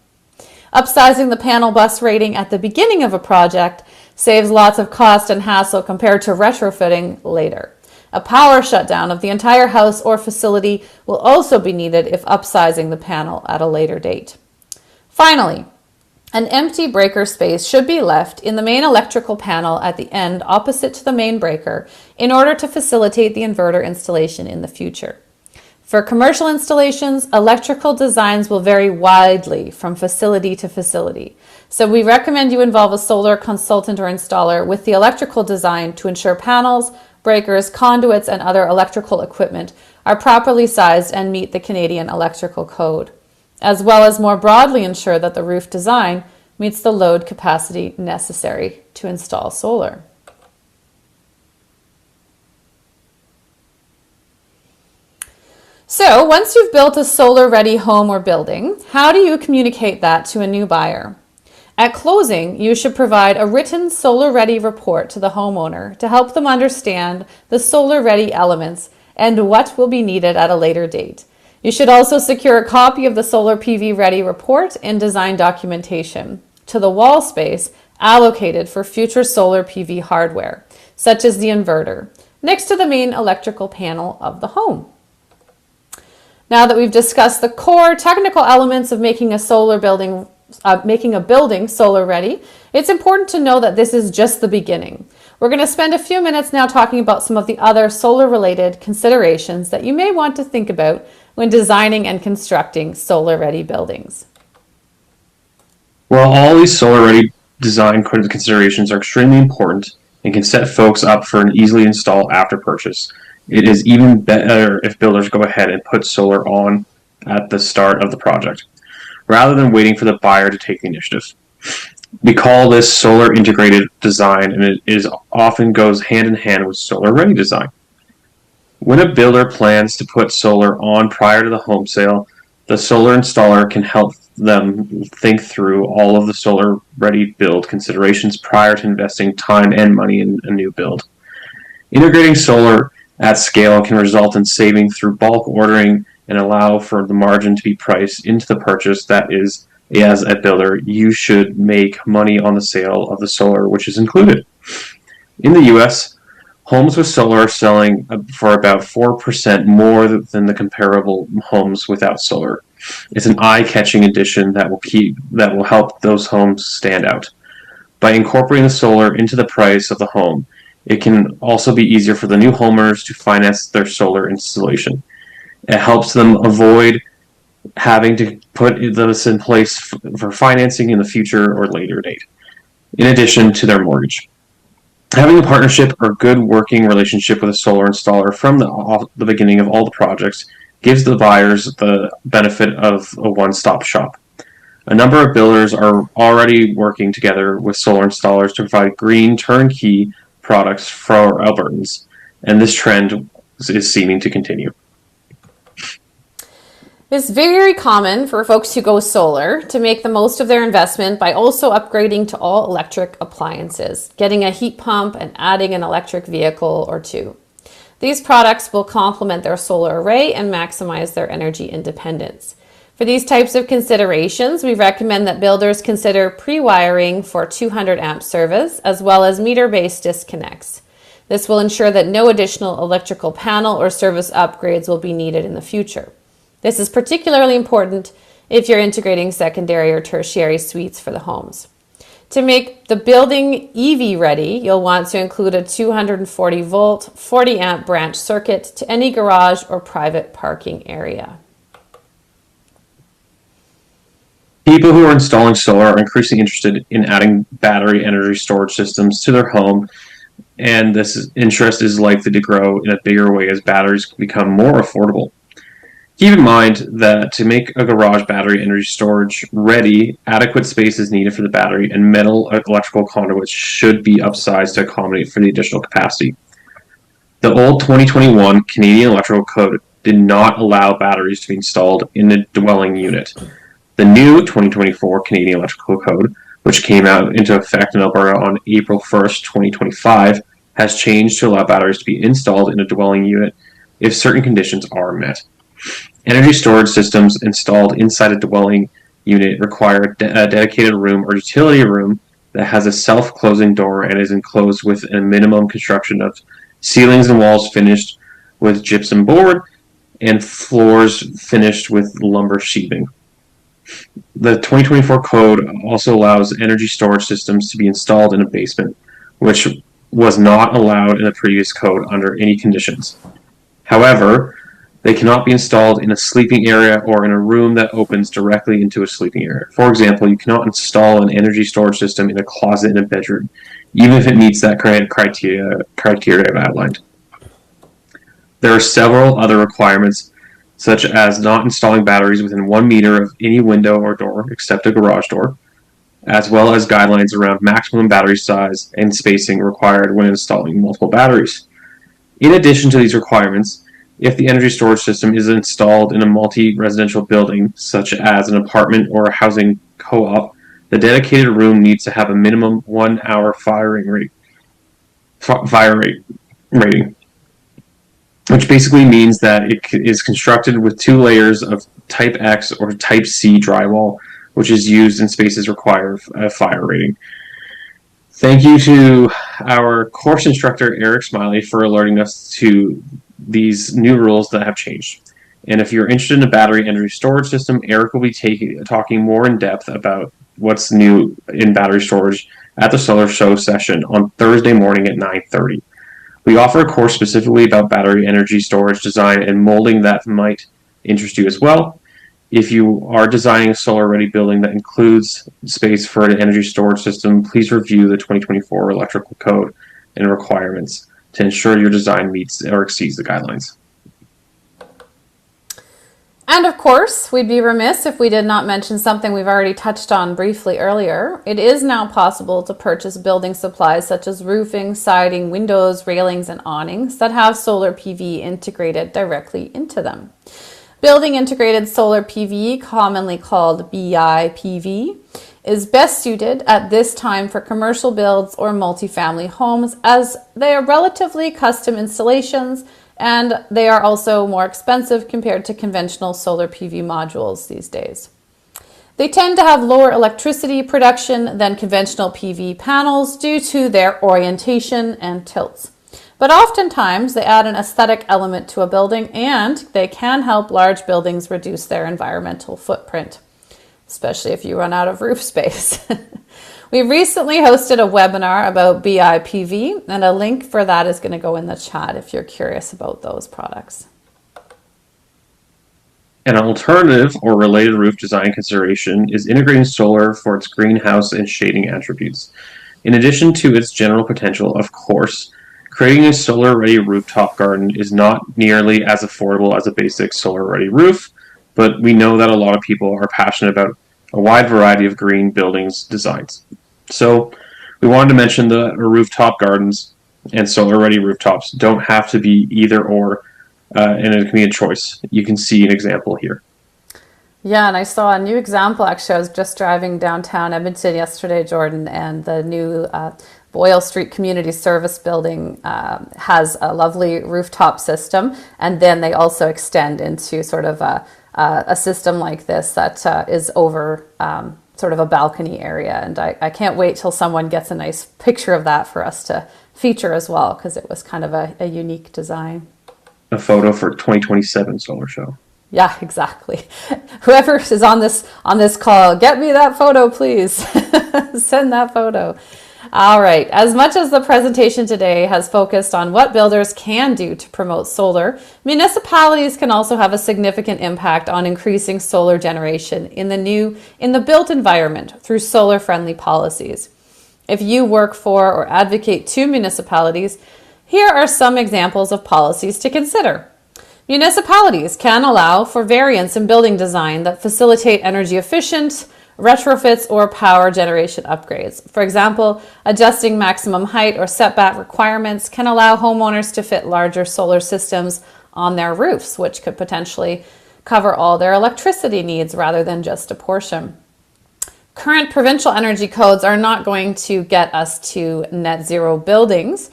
[SPEAKER 3] Upsizing the panel bus rating at the beginning of a project saves lots of cost and hassle compared to retrofitting later. A power shutdown of the entire house or facility will also be needed if upsizing the panel at a later date. Finally, an empty breaker space should be left in the main electrical panel at the end opposite to the main breaker in order to facilitate the inverter installation in the future. For commercial installations, electrical designs will vary widely from facility to facility. So we recommend you involve a solar consultant or installer with the electrical design to ensure panels, breakers, conduits, and other electrical equipment are properly sized and meet the Canadian Electrical Code, as well as more broadly ensure that the roof design meets the load capacity necessary to install solar. So once you've built a solar-ready home or building, how do you communicate that to a new buyer? At closing, you should provide a written solar-ready report to the homeowner to help them understand the solar-ready elements and what will be needed at a later date. You should also secure a copy of the Solar PV Ready report and design documentation to the wall space allocated for future solar PV hardware, such as the inverter, next to the main electrical panel of the home. Now that we've discussed the core technical elements of making a building solar ready, it's important to know that this is just the beginning. We're going to spend a few minutes now talking about some of the other solar related considerations that you may want to think about when designing and constructing solar ready buildings.
[SPEAKER 4] Well, all these solar ready design considerations are extremely important and can set folks up for an easily install after purchase. It is even better if builders go ahead and put solar on at the start of the project, rather than waiting for the buyer to take the initiative. We call this solar integrated design, and it often goes hand in hand with solar ready design. When a builder plans to put solar on prior to the home sale, the solar installer can help them think through all of the solar ready build considerations prior to investing time and money in a new build. Integrating solar at scale can result in saving through bulk ordering and allow for the margin to be priced into the purchase. That is, as a builder, you should make money on the sale of the solar, which is included. In the US, homes with solar are selling for about 4% more than the comparable homes without solar. It's an eye-catching addition that will help those homes stand out. By incorporating the solar into the price of the home, it can also be easier for the new homeowners to finance their solar installation. It helps them avoid having to put this in place for financing in the future or later date, in addition to their mortgage. Having a partnership or good working relationship with a solar installer from the beginning of all the projects gives the buyers the benefit of a one-stop shop. A number of builders are already working together with solar installers to provide green turnkey products for Albertans, and this trend is seeming to continue.
[SPEAKER 3] It's very common for folks who go solar to make the most of their investment by also upgrading to all electric appliances, getting a heat pump and adding an electric vehicle or two. These products will complement their solar array and maximize their energy independence. For these types of considerations, we recommend that builders consider pre-wiring for 200 amp service as well as meter-based disconnects. This will ensure that no additional electrical panel or service upgrades will be needed in the future. This is particularly important if you're integrating secondary or tertiary suites for the homes. To make the building EV ready, you'll want to include a 240 volt, 40 amp branch circuit to any garage or private parking area.
[SPEAKER 4] People who are installing solar are increasingly interested in adding battery energy storage systems to their home, and this interest is likely to grow in a bigger way as batteries become more affordable. Keep in mind that to make a garage battery energy storage ready, adequate space is needed for the battery, and metal electrical conduits should be upsized to accommodate for the additional capacity. The old 2021 Canadian Electrical Code did not allow batteries to be installed in a dwelling unit. The new 2024 Canadian Electrical Code, which came out into effect in Alberta on April 1st, 2025, has changed to allow batteries to be installed in a dwelling unit if certain conditions are met. Energy storage systems installed inside a dwelling unit require a dedicated room or utility room that has a self-closing door and is enclosed with a minimum construction of ceilings and walls finished with gypsum board and floors finished with lumber sheathing. The 2024 code also allows energy storage systems to be installed in a basement, which was not allowed in the previous code under any conditions. However, they cannot be installed in a sleeping area or in a room that opens directly into a sleeping area. For example, you cannot install an energy storage system in a closet in a bedroom, even if it meets that criteria I've outlined. There are several other requirements, such as not installing batteries within 1 meter of any window or door except a garage door, as well as guidelines around maximum battery size and spacing required when installing multiple batteries. In addition to these requirements, if the energy storage system is installed in a multi-residential building, such as an apartment or a housing co-op, the dedicated room needs to have a minimum 1 hour fire rating, which basically means that it is constructed with 2 layers of type X or type C drywall, which is used in spaces require a fire rating. Thank you to our course instructor, Eric Smiley, for alerting us to these new rules that have changed. And if you're interested in a battery energy storage system, Eric will be talking more in depth about what's new in battery storage at the Solar Show session on Thursday morning at 9:30. We offer a course specifically about battery energy storage design and molding that might interest you as well. If you are designing a solar-ready building that includes space for an energy storage system, please review the 2024 electrical code and requirements to ensure your design meets or exceeds the guidelines.
[SPEAKER 3] And of course, we'd be remiss if we did not mention something we've already touched on briefly earlier. It is now possible to purchase building supplies such as roofing, siding, windows, railings, and awnings that have solar PV integrated directly into them. Building integrated solar PV, commonly called BIPV, is best suited at this time for commercial builds or multifamily homes, as they are relatively custom installations and they are also more expensive compared to conventional solar PV modules these days. They tend to have lower electricity production than conventional PV panels due to their orientation and tilts. But oftentimes they add an aesthetic element to a building, and they can help large buildings reduce their environmental footprint, especially if you run out of roof space. We recently hosted a webinar about BIPV, and a link for that is going to go in the chat if you're curious about those products.
[SPEAKER 4] An alternative or related roof design consideration is integrating solar for its greenhouse and shading attributes. In addition to its general potential, of course, creating a solar-ready rooftop garden is not nearly as affordable as a basic solar-ready roof, but we know that a lot of people are passionate about a wide variety of green buildings designs. So we wanted to mention the rooftop gardens and solar-ready rooftops don't have to be either or, and it can be a choice. You can see an example here.
[SPEAKER 3] Yeah, and I saw a new example. Actually, I was just driving downtown Edmonton yesterday, Jordan, and the new Boyle Street Community Service Building has a lovely rooftop system, and then they also extend into sort of a system like this that is over sort of a balcony area. And I can't wait till someone gets a nice picture of that for us to feature as well, because it was kind of a unique design.
[SPEAKER 4] A photo for 2027 Solar Show.
[SPEAKER 3] Yeah, exactly. Whoever is on this call, get me that photo, please. Send that photo. All right. As much as the presentation today has focused on what builders can do to promote solar, municipalities can also have a significant impact on increasing solar generation in the built environment through solar-friendly policies. If you work for or advocate to municipalities, here are some examples of policies to consider. Municipalities can allow for variance in building design that facilitate energy efficient retrofits or power generation upgrades. For example, adjusting maximum height or setback requirements can allow homeowners to fit larger solar systems on their roofs, which could potentially cover all their electricity needs rather than just a portion. Current provincial energy codes are not going to get us to net zero buildings,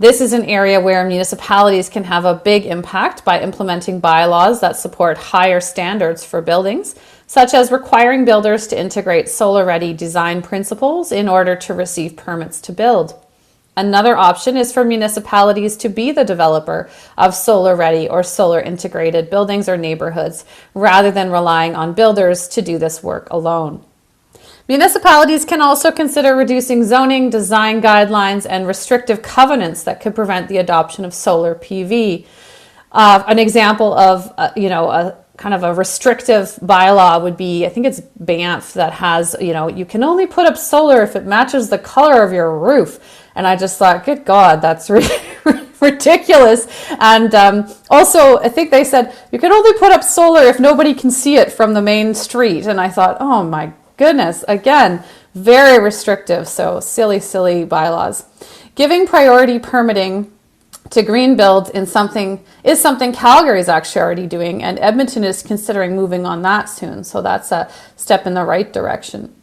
[SPEAKER 3] This is an area where municipalities can have a big impact by implementing bylaws that support higher standards for buildings, such as requiring builders to integrate solar-ready design principles in order to receive permits to build. Another option is for municipalities to be the developer of solar-ready or solar-integrated buildings or neighborhoods, rather than relying on builders to do this work alone. Municipalities can also consider reducing zoning, design guidelines, and restrictive covenants that could prevent the adoption of solar PV. An example of, a kind of a restrictive bylaw would be, I think it's Banff, that has, you can only put up solar if it matches the color of your roof. And I just thought, good God, that's ridiculous. And also, I think they said you can only put up solar if nobody can see it from the main street. And I thought, oh my goodness, again, very restrictive. So silly bylaws. Giving priority permitting to green builds is something Calgary is actually already doing, and Edmonton is considering moving on that soon. So that's a step in the right direction.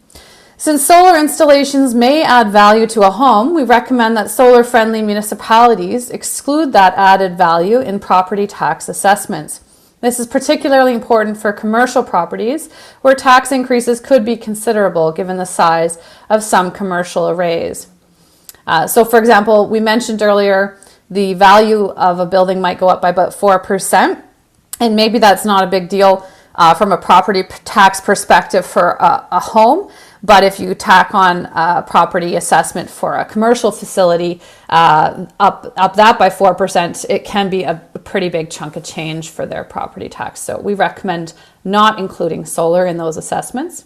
[SPEAKER 3] Since solar installations may add value to a home, we recommend that solar-friendly municipalities exclude that added value in property tax assessments. This is particularly important for commercial properties, where tax increases could be considerable given the size of some commercial arrays. So for example, we mentioned earlier the value of a building might go up by about 4%, and maybe that's not a big deal from a property tax perspective for a home. But if you tack on a property assessment for a commercial facility, up that by 4%, it can be a pretty big chunk of change for their property tax. So we recommend not including solar in those assessments.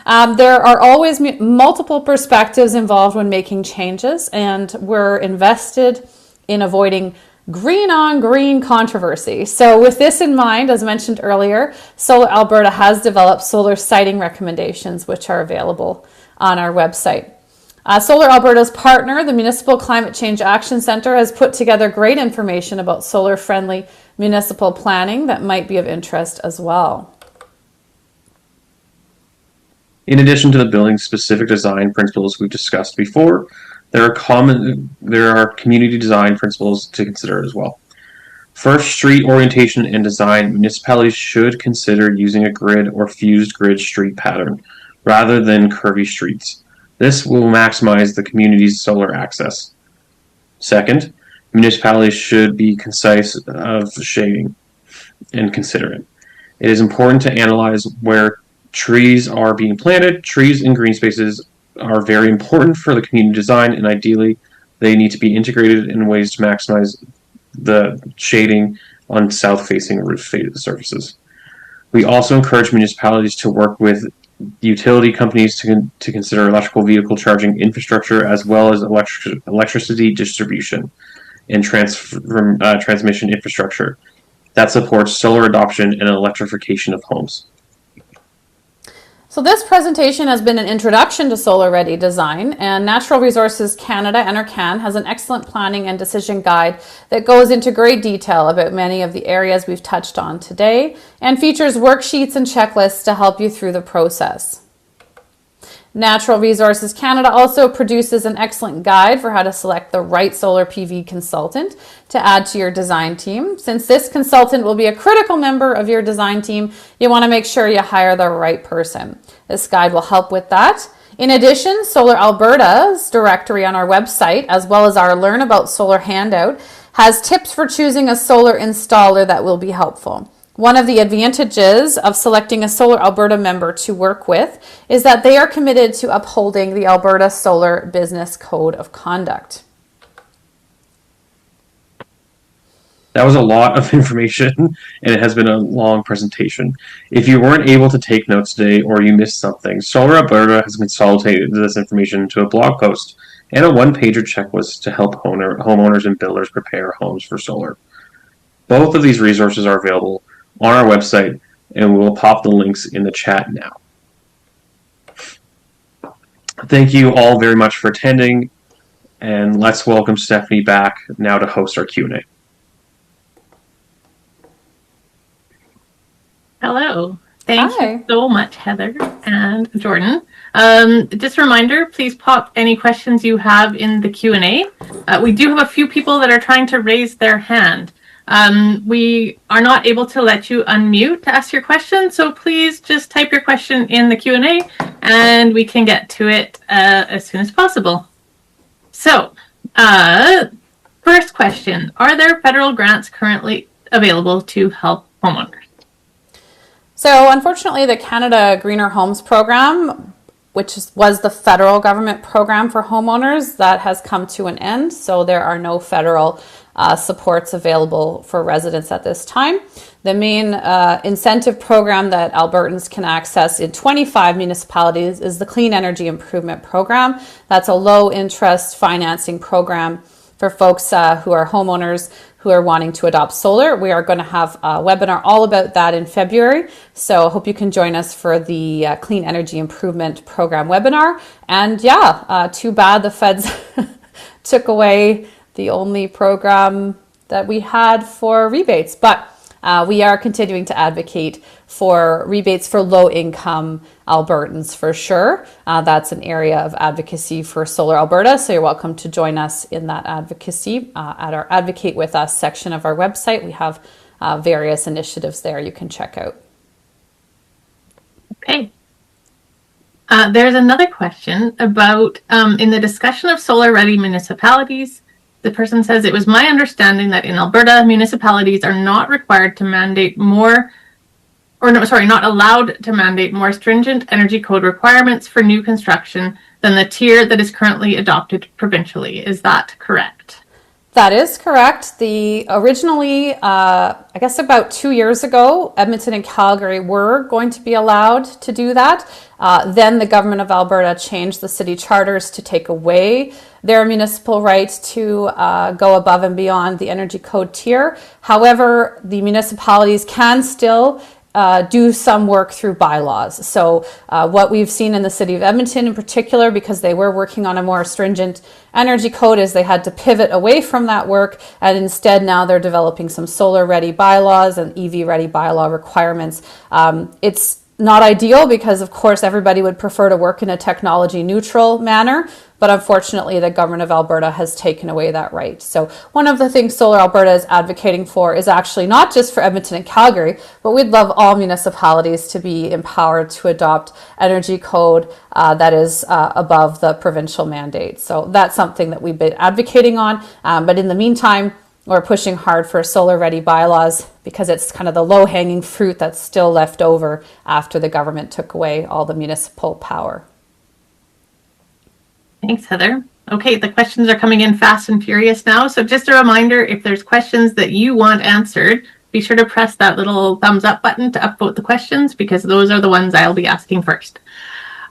[SPEAKER 3] There are always multiple perspectives involved when making changes, and we're invested in avoiding green on green controversy. So with this in mind, as mentioned earlier, Solar Alberta has developed solar siting recommendations, which are available on our website. Solar Alberta's partner, the Municipal Climate Change Action Centre, has put together great information about solar-friendly municipal planning that might be of interest as well.
[SPEAKER 4] In addition to the building-specific design principles we've discussed before, there are community design principles to consider as well. First, street orientation and design. Municipalities should consider using a grid or fused grid street pattern rather than curvy streets. This will maximize the community's solar access. Second, municipalities should be concise of shading and considerate. It is important to analyze where trees are being planted. Trees and green spaces are very important for the community design, and ideally they need to be integrated in ways to maximize the shading on south-facing roof surfaces. We also encourage municipalities to work with utility companies to consider electrical vehicle charging infrastructure, as well as electricity distribution and transmission infrastructure that supports solar adoption and electrification of homes.
[SPEAKER 3] So this presentation has been an introduction to solar-ready design, and Natural Resources Canada, NRCan, has an excellent planning and decision guide that goes into great detail about many of the areas we've touched on today and features worksheets and checklists to help you through the process. Natural Resources Canada also produces an excellent guide for how to select the right solar PV consultant to add to your design team. Since this consultant will be a critical member of your design team, you want to make sure you hire the right person. This guide will help with that. In addition, Solar Alberta's directory on our website, as well as our Learn About Solar handout, has tips for choosing a solar installer that will be helpful. One of the advantages of selecting a Solar Alberta member to work with is that they are committed to upholding the Alberta Solar Business Code of Conduct.
[SPEAKER 4] That was a lot of information, and it has been a long presentation. If you weren't able to take notes today or you missed something, Solar Alberta has consolidated this information into a blog post and a one-pager checklist to help homeowners and builders prepare homes for solar. Both of these resources are available on our website, and we will pop the links in the chat now. Thank you all very much for attending, and let's welcome Stephanie back now to host our Q&A.
[SPEAKER 1] Hello. Thank
[SPEAKER 3] Hi.
[SPEAKER 1] you so much, Heather and Jordan. Just a reminder, please pop any questions you have in the Q&A. We do have a few people that are trying to raise their hand. We are not able to let you unmute to ask your question, so please just type your question in the Q&A and we can get to it as soon as possible. So, first question, are there federal grants currently available to help homeowners?
[SPEAKER 3] So unfortunately, the Canada Greener Homes program, which was the federal government program for homeowners, that has come to an end. So there are no federal supports available for residents at this time. The main incentive program that Albertans can access in 25 municipalities is the Clean Energy Improvement Program. That's a low interest financing program for folks who are homeowners who are wanting to adopt solar. We are going to have a webinar all about that in February. So I hope you can join us for the Clean Energy Improvement Program webinar. And yeah, too bad the feds took away the only program that we had for rebates. But we are continuing to advocate for rebates for low-income Albertans for sure. That's an area of advocacy for Solar Alberta, so you're welcome to join us in that advocacy at our Advocate With Us section of our website. We have various initiatives there you can check out.
[SPEAKER 1] Okay. There's another question about in the discussion of solar-ready municipalities, the person says, it was my understanding that in Alberta, municipalities are not required to mandate more, or no, sorry, not allowed to mandate more stringent energy code requirements for new construction than the tier that is currently adopted provincially. Is that correct?
[SPEAKER 3] That is correct. Originally, I guess about 2 years ago, Edmonton and Calgary were going to be allowed to do that. Then the government of Alberta changed the city charters to take away their municipal right to go above and beyond the energy code tier. However, the municipalities can still do some work through bylaws. So what we've seen in the city of Edmonton in particular, because they were working on a more stringent energy code, is they had to pivot away from that work, and instead now they're developing some solar ready bylaws and EV ready bylaw requirements. It's not ideal because of course everybody would prefer to work in a technology neutral manner, but unfortunately the government of Alberta has taken away that right. So one of the things Solar Alberta is advocating for is actually not just for Edmonton and Calgary, but we'd love all municipalities to be empowered to adopt energy code that is above the provincial mandate. So that's something that we've been advocating on, but in the meantime, we're pushing hard for solar-ready bylaws because it's kind of the low-hanging fruit that's still left over after the government took away all the municipal power.
[SPEAKER 1] Thanks, Heather. Okay, the questions are coming in fast and furious now. So just a reminder, if there's questions that you want answered, be sure to press that little thumbs up button to upvote the questions because those are the ones I'll be asking first.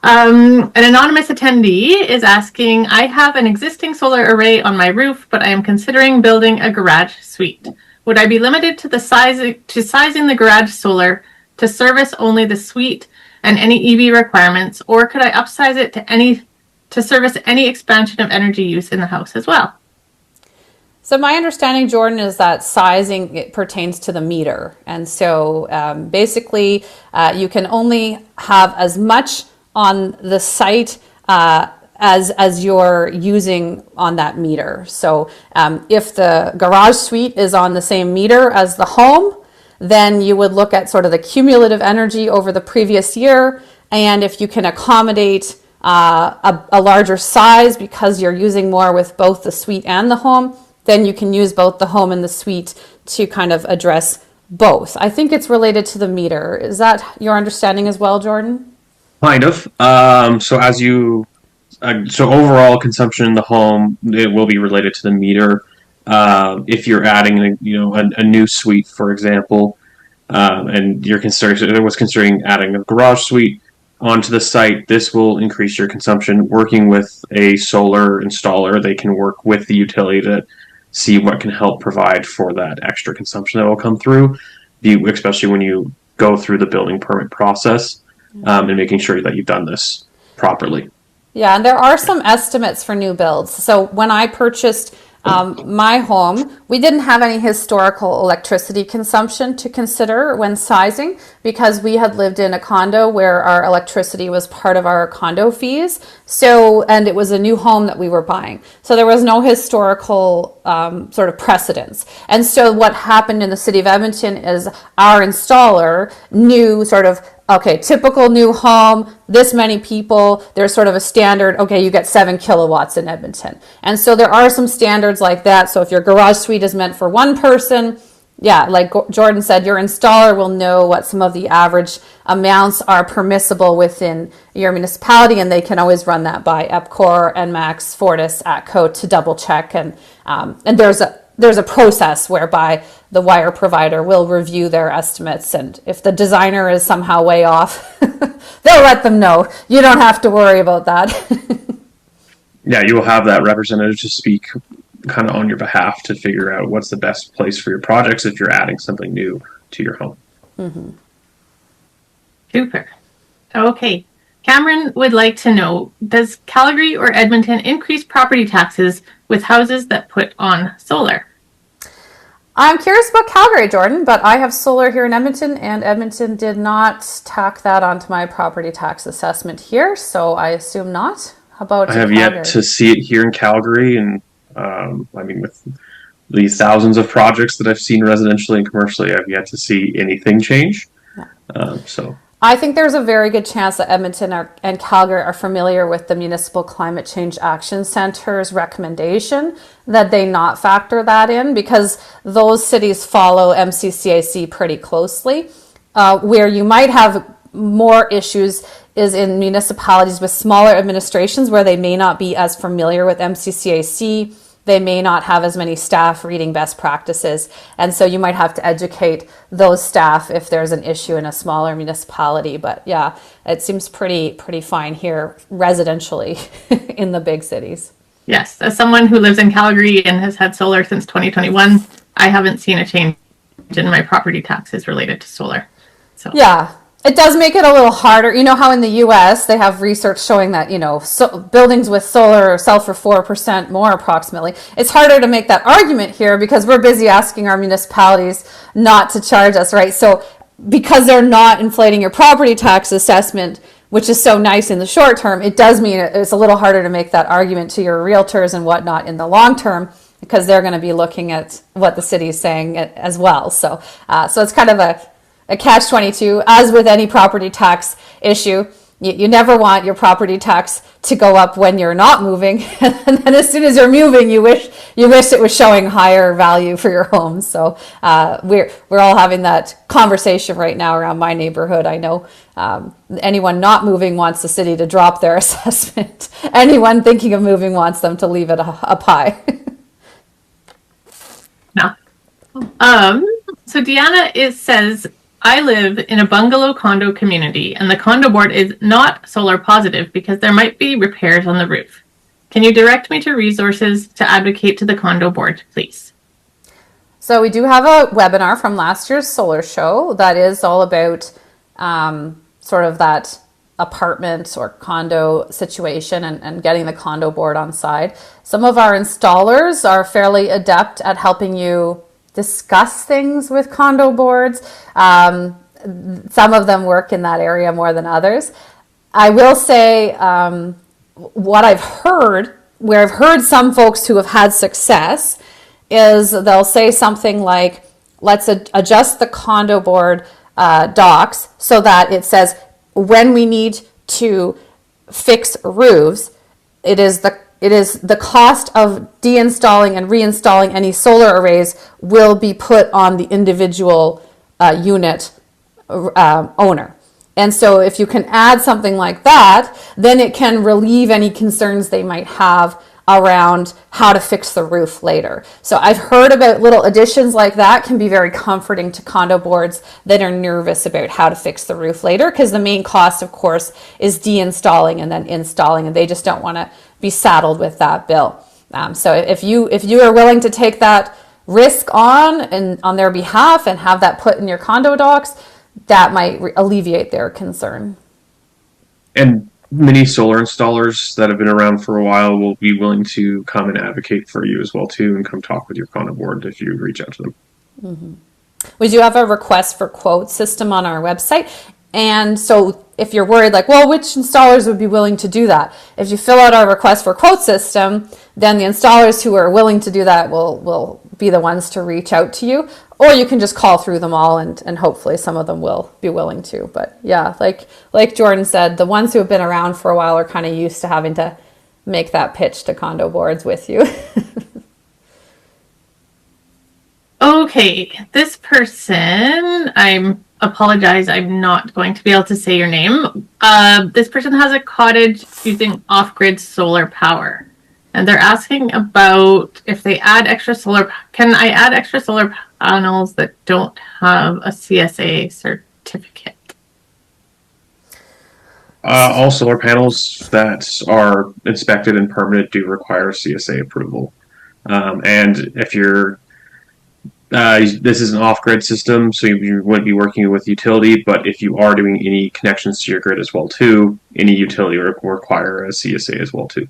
[SPEAKER 1] An anonymous attendee is asking, I have an existing solar array on my roof, but I am considering building a garage suite. Would I be limited to sizing the garage solar to service only the suite and any EV requirements, or could I upsize it to service any expansion of energy use in the house as well?
[SPEAKER 3] So my understanding, Jordan, is that sizing it pertains to the meter. And so basically you can only have as much on the site as you're using on that meter. So if the garage suite is on the same meter as the home, then you would look at sort of the cumulative energy over the previous year. And if you can accommodate a larger size because you're using more with both the suite and the home, then you can use both the home and the suite to kind of address both. I think it's related to the meter. Is that your understanding as well, Jordan?
[SPEAKER 4] Kind of. So overall consumption in the home, it will be related to the meter. If you're adding, a new suite, for example, and you're considering adding a garage suite onto the site, this will increase your consumption. Working with a solar installer, they can work with the utility to see what can help provide for that extra consumption that will come through, especially when you go through the building permit process. And making sure that you've done this properly.
[SPEAKER 3] Yeah, and there are some estimates for new builds. So when I purchased My home, we didn't have any historical electricity consumption to consider when sizing because we had lived in a condo where our electricity was part of our condo fees. So, and it was a new home that we were buying. So there was no historical sort of precedence. And so what happened in the city of Edmonton is our installer knew sort of, okay, typical new home, this many people, there's sort of a standard, okay, you get 7 kilowatts in Edmonton. And so there are some standards like that. So if your garage suite is meant for one person, yeah, like Jordan said, your installer will know what some of the average amounts are permissible within your municipality, and they can always run that by EPCOR, NMAX, Fortis, ATCO to double check. And there's a process whereby the wire provider will review their estimates, and if the designer is somehow way off, they'll let them know. You don't have to worry about that.
[SPEAKER 4] Yeah, you will have that representative to speak kind of on your behalf to figure out what's the best place for your projects if you're adding something new to your home.
[SPEAKER 3] Mm-hmm.
[SPEAKER 1] Super. Okay. Cameron would like to know, does Calgary or Edmonton increase property taxes with houses that put on solar?
[SPEAKER 3] I'm curious about Calgary, Jordan, but I have solar here in Edmonton, and Edmonton did not tack that onto my property tax assessment here, so I assume not. How about
[SPEAKER 4] I have
[SPEAKER 3] Calgary?
[SPEAKER 4] yet to see it here in Calgary, and I mean, with the thousands of projects that I've seen residentially and commercially, I've yet to see anything change.
[SPEAKER 3] Yeah.
[SPEAKER 4] So
[SPEAKER 3] I think there's a very good chance that Edmonton and Calgary are familiar with the Municipal Climate Change Action Center's recommendation that they not factor that in, because those cities follow MCCAC pretty closely. Where you might have more issues is in municipalities with smaller administrations where they may not be as familiar with MCCAC. They may not have as many staff reading best practices. And so you might have to educate those staff if there's an issue in a smaller municipality. But yeah, it seems pretty fine here residentially in the big cities.
[SPEAKER 1] Yes, as someone who lives in Calgary and has had solar since 2021, I haven't seen a change in my property taxes related to solar. So
[SPEAKER 3] yeah, it does make it a little harder. You know how in the US they have research showing that, buildings with solar sell for 4% more approximately. It's harder to make that argument here because we're busy asking our municipalities not to charge us, right? So because they're not inflating your property tax assessment, which is so nice in the short term, it does mean it's a little harder to make that argument to your realtors and whatnot in the long term, because they're going to be looking at what the city is saying as well. So it's kind of a catch-22, as with any property tax issue. You never want your property tax to go up when you're not moving, and then as soon as you're moving, you wish it was showing higher value for your home. So we're all having that conversation right now around my neighborhood. I know anyone not moving wants the city to drop their assessment. Anyone thinking of moving wants them to leave it up high.
[SPEAKER 1] no. So Deanna says, I live in a bungalow condo community and the condo board is not solar positive because there might be repairs on the roof. Can you direct me to resources to advocate to the condo board, please?
[SPEAKER 3] So we do have a webinar from last year's solar show that is all about sort of that apartment or condo situation and getting the condo board on side. Some of our installers are fairly adept at helping you discuss things with condo boards. Some of them work in that area more than others. I will say what I've heard, where I've heard some folks who have had success, is they'll say something like, let's adjust the condo board docs so that it says when we need to fix roofs, it is the cost of deinstalling and reinstalling any solar arrays will be put on the individual unit owner. And so if you can add something like that, then it can relieve any concerns they might have around how to fix the roof later. So I've heard about little additions like that can be very comforting to condo boards that are nervous about how to fix the roof later, because the main cost, of course, is deinstalling and then installing, and they just don't want to be saddled with that bill. So if you are willing to take that risk on their behalf and have that put in your condo docs, that might alleviate their concern.
[SPEAKER 4] And many solar installers that have been around for a while will be willing to come and advocate for you as well too, and come talk with your condo board if you reach out to them.
[SPEAKER 3] We do have a request for quote system on our website. And so if you're worried, like, well, which installers would be willing to do that? If you fill out our request for quote system, then the installers who are willing to do that will be the ones to reach out to you. Or you can just call through them all, and hopefully some of them will be willing to. But yeah, like Jordan said, the ones who have been around for a while are kind of used to having to make that pitch to condo boards with you.
[SPEAKER 1] Okay, this person, apologize, I'm not going to be able to say your name. This person has a cottage using off-grid solar power. And they're asking about if they add extra solar, can I add extra solar panels that don't have a CSA certificate?
[SPEAKER 4] All solar panels that are inspected and permitted do require CSA approval. And if you're this is an off-grid system, so you wouldn't be working with utility, but if you are doing any connections to your grid as well too, any utility will require a CSA as well too.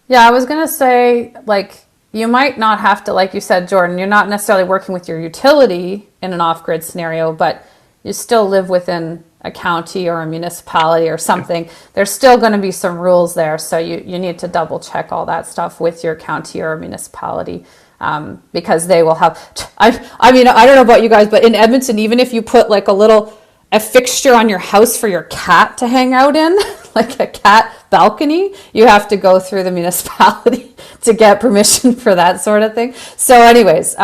[SPEAKER 3] Yeah, I was going to say, like, you might not have to, like you said, Jordan, you're not necessarily working with your utility in an off-grid scenario, but you still live within a county or a municipality or something. There's still going to be some rules there, so you need to double check all that stuff with your county or municipality. Because they will have, I mean, I don't know about you guys, but in Edmonton, even if you put like a fixture on your house for your cat to hang out in, like a cat balcony, you have to go through the municipality to get permission for that sort of thing. So anyways,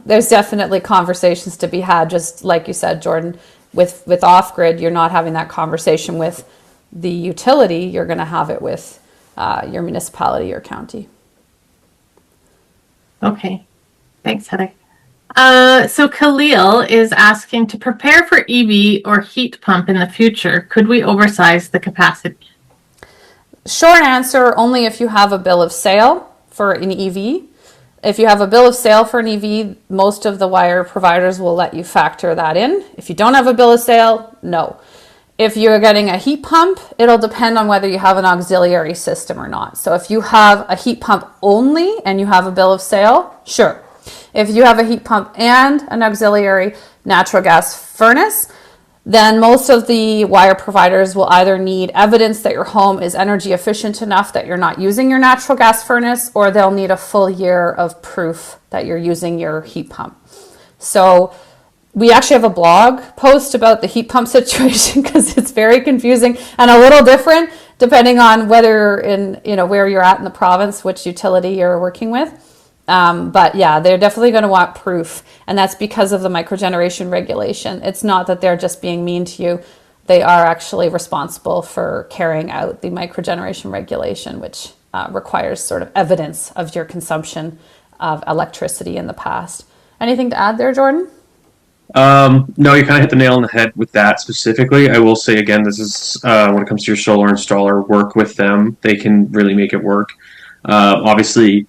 [SPEAKER 3] there's definitely conversations to be had, just like you said, Jordan, with off-grid, you're not having that conversation with the utility, you're going to have it with your municipality or county.
[SPEAKER 1] Okay, thanks, Heather. So Khalil is asking, to prepare for EV or heat pump in the future, could we oversize the capacity?
[SPEAKER 3] Short answer, only if you have a bill of sale for an EV. If you have a bill of sale for an EV, most of the wire providers will let you factor that in. If you don't have a bill of sale, no. If you're getting a heat pump, it'll depend on whether you have an auxiliary system or not. So if you have a heat pump only and you have a bill of sale, sure. If you have a heat pump and an auxiliary natural gas furnace, then most of the wire providers will either need evidence that your home is energy efficient enough that you're not using your natural gas furnace, or they'll need a full year of proof that you're using your heat pump. So we actually have a blog post about the heat pump situation because it's very confusing and a little different depending on whether where you're at in the province, which utility you're working with. But yeah, they're definitely going to want proof, and that's because of the microgeneration regulation. It's not that they're just being mean to you. They are actually responsible for carrying out the microgeneration regulation, which requires sort of evidence of your consumption of electricity in the past. Anything to add there, Jordan?
[SPEAKER 4] No, you kind of hit the nail on the head with that specifically. I will say again, this is when it comes to your solar installer, work with them. They can really make it work. Obviously,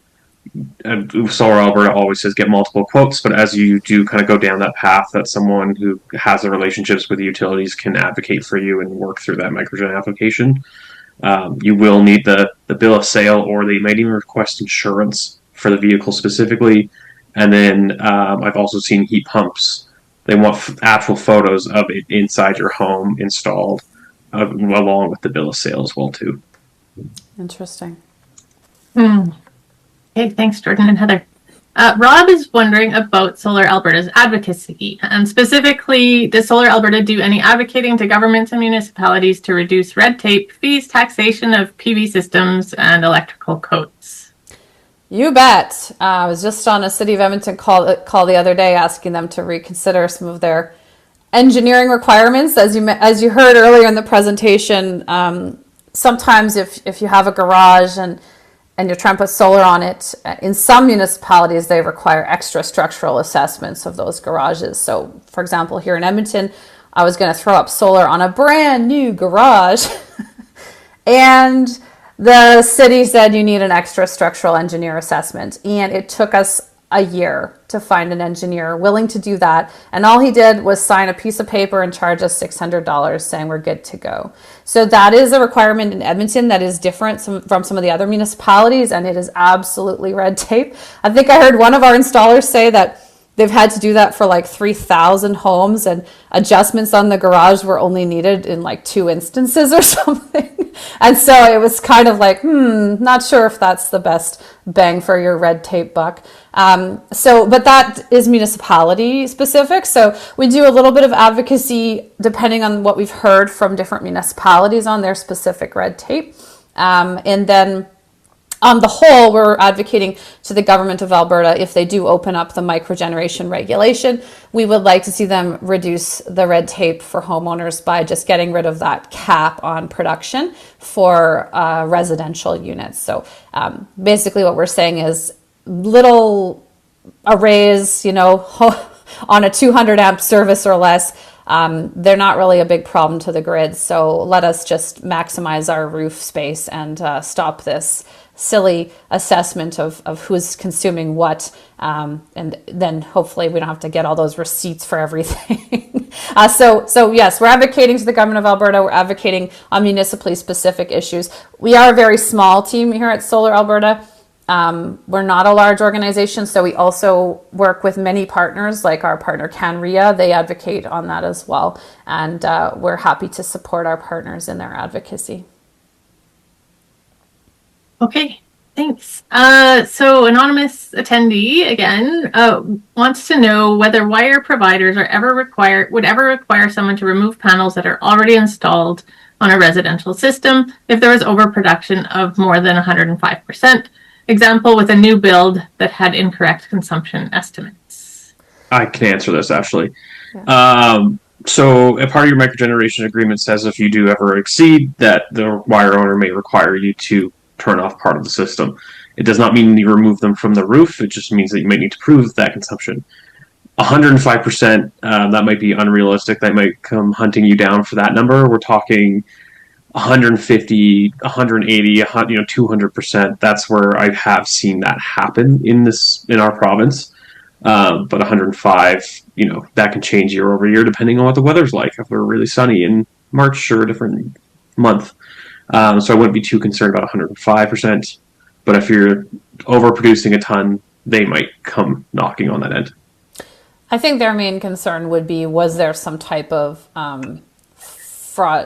[SPEAKER 4] Solar Alberta always says get multiple quotes, but as you do kind of go down that path, that someone who has the relationships with the utilities can advocate for you and work through that microgen application. You will need the bill of sale, or they might even request insurance for the vehicle specifically. And then I've also seen heat pumps. They want actual photos of it inside your home installed, along with the bill of sale as well too.
[SPEAKER 3] Interesting.
[SPEAKER 1] Okay, thanks, Jordan and Heather. Rob is wondering about Solar Alberta's advocacy, and specifically, does Solar Alberta do any advocating to governments and municipalities to reduce red tape, fees, taxation of PV systems, and electrical codes?
[SPEAKER 3] You bet. I was just on a City of Edmonton call the other day asking them to reconsider some of their engineering requirements. As you heard earlier in the presentation, sometimes if you have a garage and you're trying to put solar on it, in some municipalities they require extra structural assessments of those garages. So, for example, here in Edmonton, I was going to throw up solar on a brand new garage, and the city said you need an extra structural engineer assessment, and it took us a year to find an engineer willing to do that. And all he did was sign a piece of paper and charge us $600 saying we're good to go. So that is a requirement in Edmonton that is different from some of the other municipalities, and it is absolutely red tape. I think I heard one of our installers say that they've had to do that for like 3,000 homes, and adjustments on the garage were only needed in like 2 instances or something. And so it was kind of like, not sure if that's the best bang for your red tape buck. But that is municipality specific. So we do a little bit of advocacy depending on what we've heard from different municipalities on their specific red tape. And then on the whole, we're advocating to the government of Alberta, if they do open up the microgeneration regulation, we would like to see them reduce the red tape for homeowners by just getting rid of that cap on production for residential units. So basically what we're saying is little arrays, on a 200 amp service or less, they're not really a big problem to the grid. So let us just maximize our roof space and stop this silly assessment of who's consuming what, and then hopefully we don't have to get all those receipts for everything. So yes, we're advocating to the government of Alberta. We're advocating on municipally specific issues. We are a very small team here at Solar Alberta. We're not a large organization, so we also work with many partners, like our partner CanRIA. They advocate on that as well, and we're happy to support our partners in their advocacy.
[SPEAKER 1] Okay, thanks. So anonymous attendee again wants to know whether wire providers would ever require someone to remove panels that are already installed on a residential system if there was overproduction of more than 105%. Example, with a new build that had incorrect consumption estimates.
[SPEAKER 4] I can answer this actually.
[SPEAKER 3] Yeah.
[SPEAKER 4] So a part of your microgeneration agreement says if you do ever exceed that, the wire owner may require you to turn off part of the system. It does not mean you remove them from the roof. It just means that you might need to prove that consumption. 105%, that might be unrealistic. That might come hunting you down for that number. We're talking 150, 180, 200%. That's where I have seen that happen in our province. But 105, that can change year over year depending on what the weather's like. If we're really sunny in March or a different month. So I wouldn't be too concerned about 105%. But if you're overproducing a ton, they might come knocking on that end.
[SPEAKER 3] I think their main concern would be, was there some type of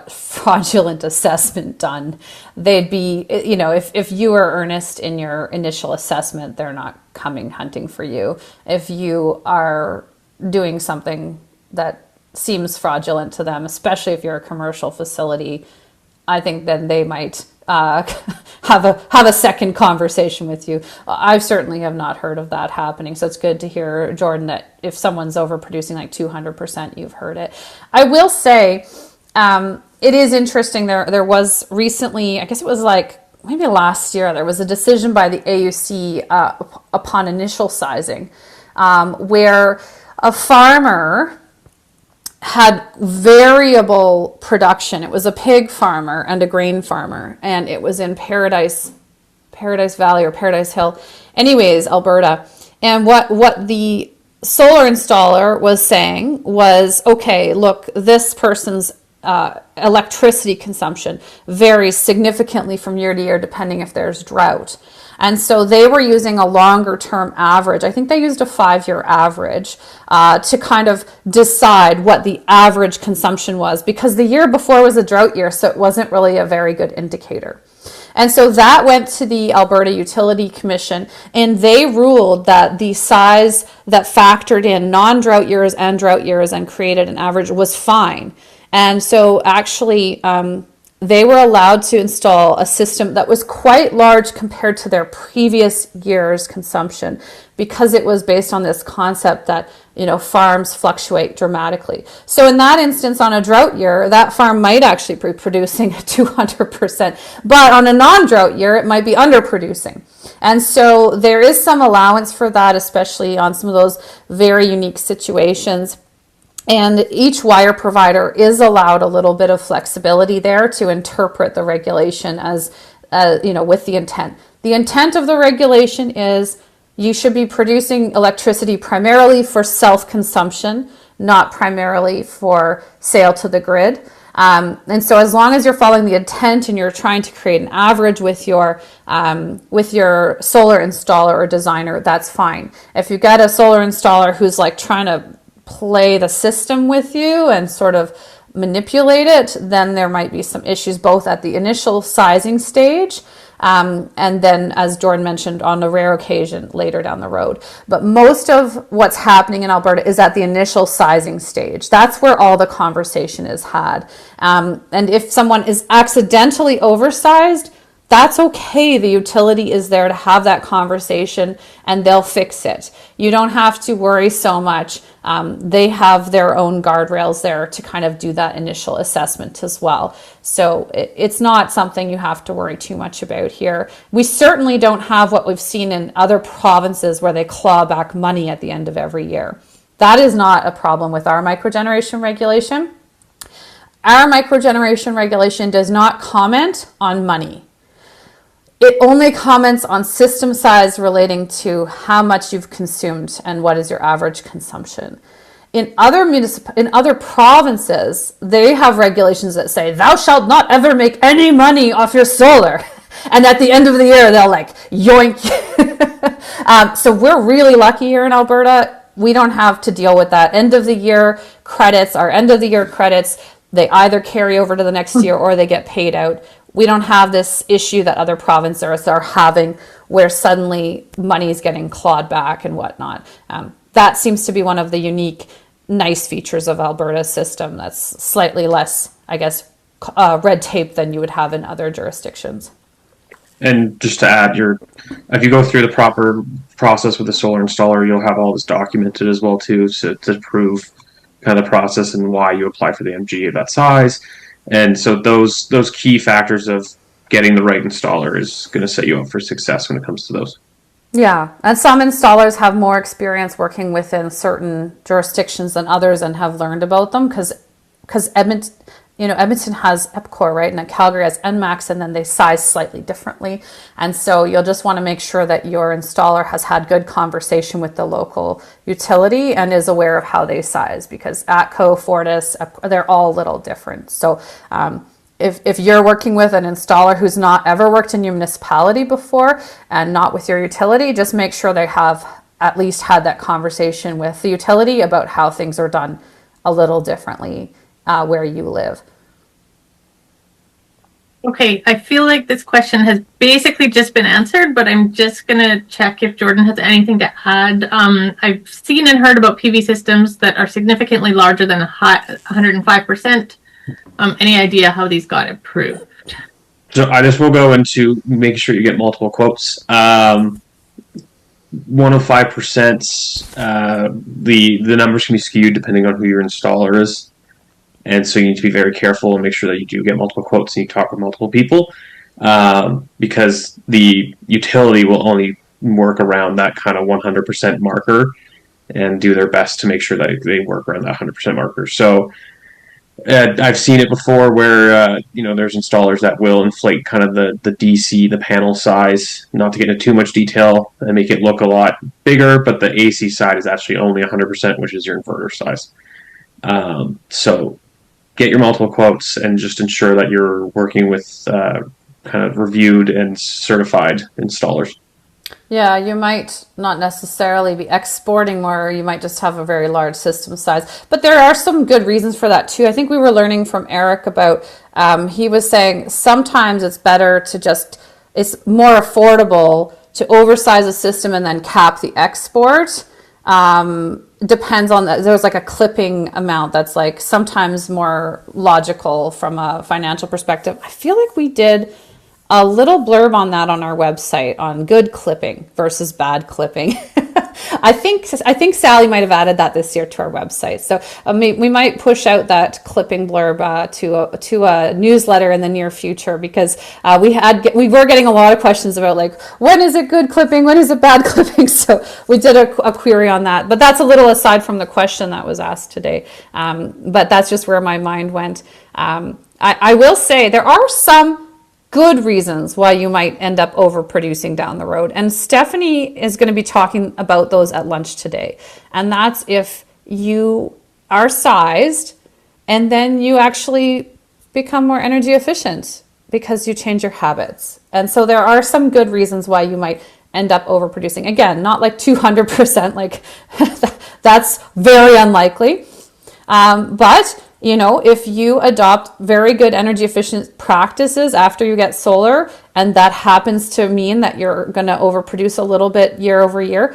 [SPEAKER 3] fraudulent assessment done? They'd be, if you are earnest in your initial assessment, they're not coming hunting for you. If you are doing something that seems fraudulent to them, especially if you're a commercial facility, I think then they might have a second conversation with you. I certainly have not heard of that happening. So it's good to hear, Jordan, that if someone's overproducing like 200%, you've heard it. I will say, it is interesting. There was recently, I guess it was like maybe last year, there was a decision by the AUC upon initial sizing, where a farmer had variable production. It was a pig farmer and a grain farmer, and it was in Paradise Valley or Paradise Hill, anyways, Alberta. And what the solar installer was saying was, okay, look, this person's electricity consumption varies significantly from year to year depending if there's drought. And so they were using a longer term average. I think they used a 5-year average to kind of decide what the average consumption was, because the year before was a drought year, so it wasn't really a very good indicator. And so that went to the Alberta Utility Commission, and they ruled that the size that factored in non-drought years and drought years and created an average was fine. And so actually, they were allowed to install a system that was quite large compared to their previous year's consumption, because it was based on this concept that, farms fluctuate dramatically. So in that instance, on a drought year, that farm might actually be producing 200%, but on a non-drought year, it might be underproducing. And so there is some allowance for that, especially on some of those very unique situations. And each wire provider is allowed a little bit of flexibility there to interpret the regulation as, with the intent. The intent of the regulation is You should be producing electricity primarily for self-consumption, not primarily for sale to the grid. And so as long as you're following the intent and you're trying to create an average with your solar installer or designer, that's fine. If you get a solar installer who's like trying to play the system with you and sort of manipulate it, then there might be some issues both at the initial sizing stage and then, as Jordan mentioned, on a rare occasion later down the road. But most of what's happening in Alberta is at the initial sizing stage. That's where all the conversation is had. And if someone is accidentally oversized, that's okay. The utility is there to have that conversation and they'll fix it. You don't have to worry so much. They have their own guardrails there to kind of do that initial assessment as well. So it's not something you have to worry too much about here. We certainly don't have what we've seen in other provinces where they claw back money at the end of every year. That is not a problem with our microgeneration regulation. Our microgeneration regulation does not comment on money. It only comments on system size relating to how much you've consumed and what is your average consumption. In other provinces, they have regulations that say, thou shalt not ever make any money off your solar. And at the end of the year, they'll like, yoink. So we're really lucky here in Alberta. We don't have to deal with that. End of the year credits, our end of the year credits, they either carry over to the next year or they get paid out. We don't have this issue that other provinces are having where suddenly money is getting clawed back and whatnot. That seems to be one of the unique, nice features of Alberta's system that's slightly less, I guess, red tape than you would have in other jurisdictions.
[SPEAKER 4] And just to add, if you go through the proper process with the solar installer, you'll have all this documented as well too, to prove kind of the process and why you apply for the MG of that size. And so those key factors of getting the right installer is going to set you up for success when it comes to those. Yeah,
[SPEAKER 3] and some installers have more experience working within certain jurisdictions than others and have learned about them because Edmonton has EPCOR, right? And Calgary has NMAX, and then they size slightly differently. And so you'll just want to make sure that your installer has had good conversation with the local utility and is aware of how they size, because ATCO, Fortis, they're all a little different. So if you're working with an installer who's not ever worked in your municipality before and not with your utility, just make sure they have at least had that conversation with the utility about how things are done a little differently where you live.
[SPEAKER 1] Okay, I feel like this question has basically just been answered, but I'm just going to check if Jordan has anything to add. I've seen and heard about PV systems that are significantly larger than 105%. Any idea how these got approved?
[SPEAKER 4] So I just will go into making sure you get multiple quotes. 105%, the numbers can be skewed depending on who your installer is. And so you need to be very careful and make sure that you do get multiple quotes and you talk with multiple people, because the utility will only work around that kind of 100% marker and do their best to make sure that they work around that 100% marker. So I've seen it before where there's installers that will inflate kind of the DC, the panel size, not to get into too much detail and make it look a lot bigger, but the AC side is actually only 100%, which is your inverter size. So get your multiple quotes and just ensure that you're working with kind of reviewed and certified installers.
[SPEAKER 3] Yeah, you might not necessarily be exporting more, you might just have a very large system size. But there are some good reasons for that too. I think we were learning from Eric about, he was saying sometimes it's better to it's more affordable to oversize a system and then cap the export. Depends on there's like a clipping amount that's like sometimes more logical from a financial perspective. I feel like we did a little blurb on that on our website on good clipping versus bad clipping. I think Sally might have added that this year to our website. So we might push out that clipping blurb to a newsletter in the near future, because we were getting a lot of questions about like, when is it good clipping? When is it bad clipping? So we did a query on that, but that's a little aside from the question that was asked today. But that's just where my mind went. I will say there are some good reasons why you might end up overproducing down the road. And Stephanie is going to be talking about those at lunch today. And that's if you are sized and then you actually become more energy efficient because you change your habits. And so there are some good reasons why you might end up overproducing. Again, not like 200%, like that's very unlikely. But if you adopt very good energy efficient practices after you get solar, and that happens to mean that you're going to overproduce a little bit year over year,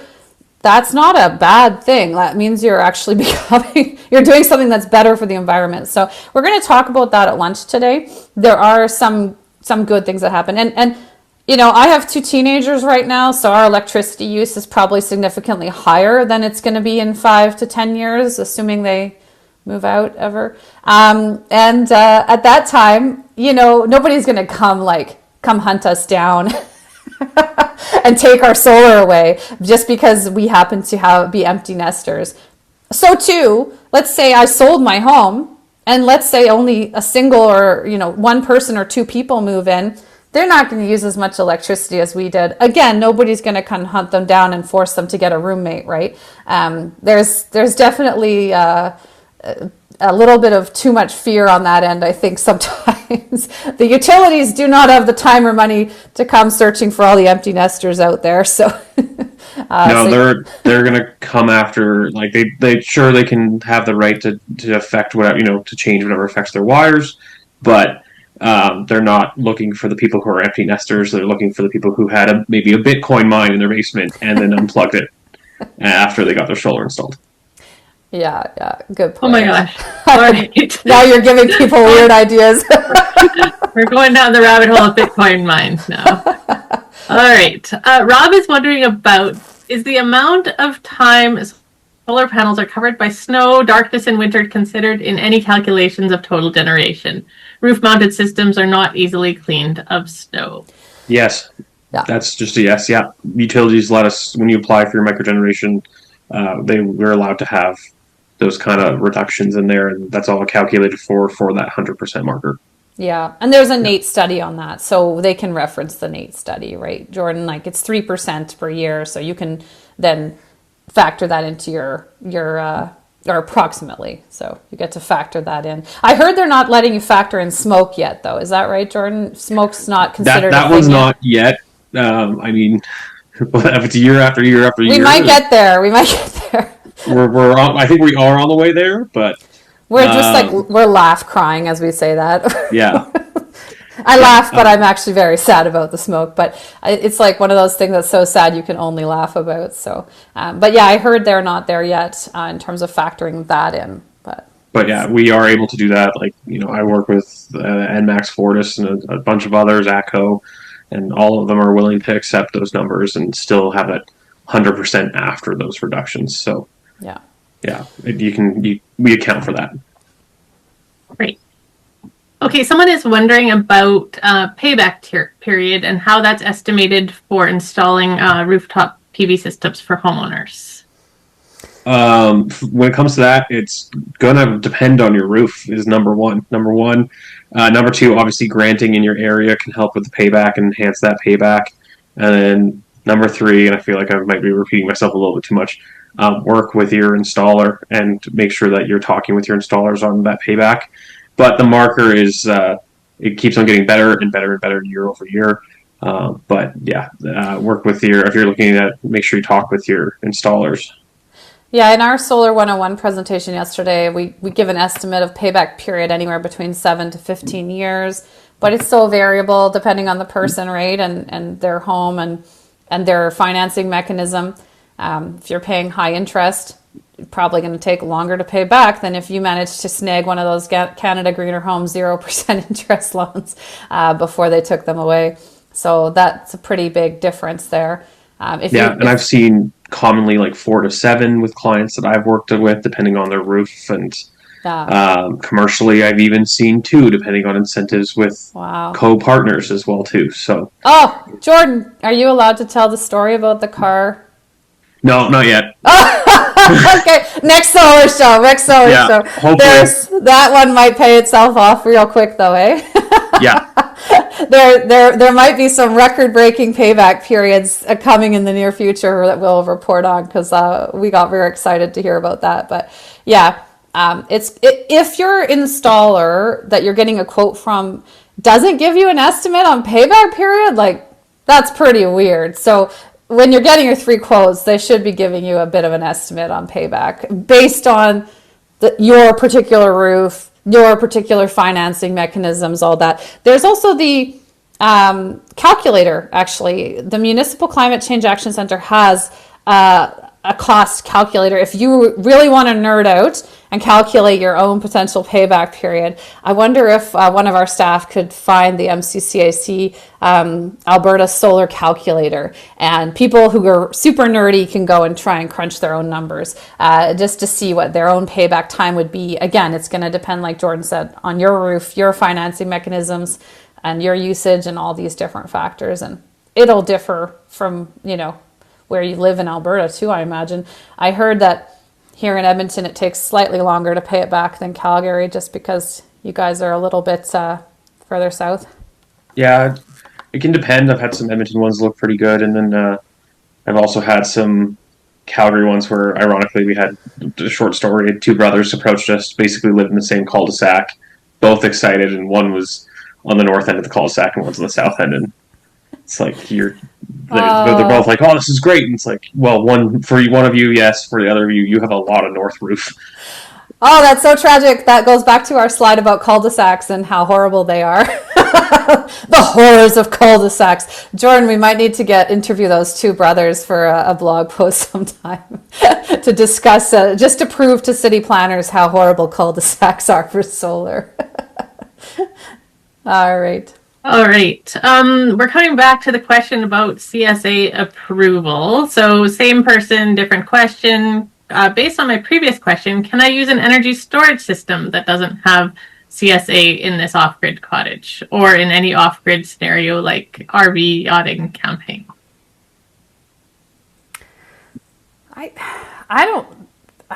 [SPEAKER 3] that's not a bad thing. That means you're actually you're doing something that's better for the environment. So we're going to talk about that at lunch today. There are some good things that happen. And I have 2 teenagers right now, so our electricity use is probably significantly higher than it's going to be in 5 to 10 years, assuming they move out ever. At that time, nobody's going to come hunt us down and take our solar away just because we happen to be empty nesters. So too, let's say I sold my home and let's say only a single or, one person or 2 people move in. They're not going to use as much electricity as we did. Again, nobody's going to come hunt them down and force them to get a roommate, right? There's definitely a little bit of too much fear on that end. I think sometimes the utilities do not have the time or money to come searching for all the empty nesters out there. So
[SPEAKER 4] they're going to come after, like they sure they can have the right to affect whatever, to change whatever affects their wires, but they're not looking for the people who are empty nesters. They're looking for the people who had maybe a Bitcoin mine in their basement and then unplugged it after they got their solar installed.
[SPEAKER 3] Yeah, good point.
[SPEAKER 1] Oh my gosh. All right.
[SPEAKER 3] Now you're giving people weird ideas.
[SPEAKER 1] We're going down the rabbit hole of Bitcoin mines now. All right. Rob is wondering is the amount of time solar panels are covered by snow, darkness, and winter considered in any calculations of total generation? Roof-mounted systems are not easily cleaned of snow.
[SPEAKER 4] Yes.
[SPEAKER 3] Yeah.
[SPEAKER 4] That's just a yes. Yeah. Utilities let us, when you apply for your microgeneration, we're allowed to have those kind of reductions in there, and that's all calculated for that 100% marker.
[SPEAKER 3] Yeah, and there's a NATE study on that, so they can reference the NATE study, right, Jordan? Like it's 3% per year, so you can then factor that into your or approximately, so you get to factor that in. I heard they're not letting you factor in smoke yet, though. Is that right, Jordan? Smoke's not considered.
[SPEAKER 4] That one's not yet. I mean, if it's year after year after year,
[SPEAKER 3] we might get there.
[SPEAKER 4] We're on, I think we are on the way there, but
[SPEAKER 3] we're just we're laugh crying as we say that.
[SPEAKER 4] Yeah.
[SPEAKER 3] I laugh, but I'm actually very sad about the smoke. But it's like one of those things that's so sad you can only laugh about. So, but yeah, I heard they're not there yet in terms of factoring that in. But
[SPEAKER 4] yeah, we are able to do that. Like, I work with NMAX Fortis and a bunch of others, ACO, and all of them are willing to accept those numbers and still have that 100% after those reductions. So yeah, we account for that.
[SPEAKER 1] Great. Okay, someone is wondering about payback period and how that's estimated for installing rooftop PV systems for homeowners.
[SPEAKER 4] When it comes to that, it's gonna depend on your roof is number one. Number 2, obviously granting in your area can help with the payback and enhance that payback. And then number 3, and I feel like I might be repeating myself a little bit too much, work with your installer and make sure that you're talking with your installers on that payback. But the marker is, it keeps on getting better and better and better year over year. But yeah, work with if you're looking at, make sure you talk with your installers.
[SPEAKER 3] Yeah, in our Solar 101 presentation yesterday, we give an estimate of payback period anywhere between 7 to 15 years, but it's so variable depending on the person, right, and their home and their financing mechanism. If you're paying high interest, it's probably going to take longer to pay back than if you manage to snag one of those Canada Greener Home 0% interest loans before they took them away. So that's a pretty big difference there.
[SPEAKER 4] And I've seen commonly like 4 to 7 with clients that I've worked with, depending on their roof, and commercially, I've even seen 2, depending on incentives with co-partners as well too. So,
[SPEAKER 3] Jordan, are you allowed to tell the story about the car?
[SPEAKER 4] No, not yet.
[SPEAKER 3] Okay, next solar show.
[SPEAKER 4] Hopefully.
[SPEAKER 3] That one might pay itself off real quick, though, eh?
[SPEAKER 4] Yeah.
[SPEAKER 3] There might be some record-breaking payback periods coming in the near future that we'll report on, because we got very excited to hear about that. But yeah, if your installer that you're getting a quote from doesn't give you an estimate on payback period, like, that's pretty weird. So when you're getting your 3 quotes, they should be giving you a bit of an estimate on payback based on your particular roof, your particular financing mechanisms, all that. There's also the calculator, actually. The Municipal Climate Change Action Center has a cost calculator. If you really want to nerd out and calculate your own potential payback period, I wonder if one of our staff could find the MCCAC Alberta solar calculator, and people who are super nerdy can go and try and crunch their own numbers just to see what their own payback time would be. Again, it's going to depend, like Jordan said, on your roof, your financing mechanisms, and your usage, and all these different factors. And it'll differ from, where you live in Alberta too, I imagine. I heard that here in Edmonton, it takes slightly longer to pay it back than Calgary, just because you guys are a little bit further south.
[SPEAKER 4] Yeah, it can depend. I've had some Edmonton ones look pretty good, and then I've also had some Calgary ones where, ironically, we had a short story. 2 brothers approached us, basically lived in the same cul-de-sac, both excited, and one was on the north end of the cul-de-sac and one's on the south end, and it's like they're both like, oh, this is great, and it's like, well, one of you, yes, for the other of you, you have a lot of north roof.
[SPEAKER 3] Oh, that's so tragic. That goes back to our slide about cul-de-sacs and how horrible they are. The horrors of cul-de-sacs. Jordan, we might need to interview those 2 brothers for a blog post sometime to discuss, just to prove to city planners how horrible cul-de-sacs are for solar. All right.
[SPEAKER 1] We're coming back to the question about CSA approval. So same person, different question. Based on my previous question, can I use an energy storage system that doesn't have CSA in this off-grid cottage, or in any off-grid scenario like RV, yachting, camping?
[SPEAKER 3] I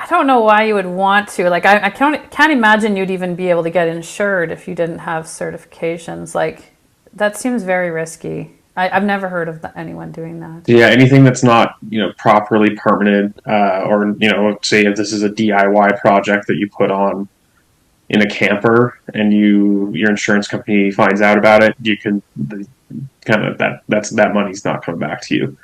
[SPEAKER 3] don't know why you would want to. Like, I can't imagine you'd even be able to get insured if you didn't have certifications. Like, that seems very risky. I've never heard of anyone doing that.
[SPEAKER 4] Yeah, anything that's not, properly permitted, or, say if this is a DIY project that you put on in a camper and your insurance company finds out about it, you can that money's not coming back to you.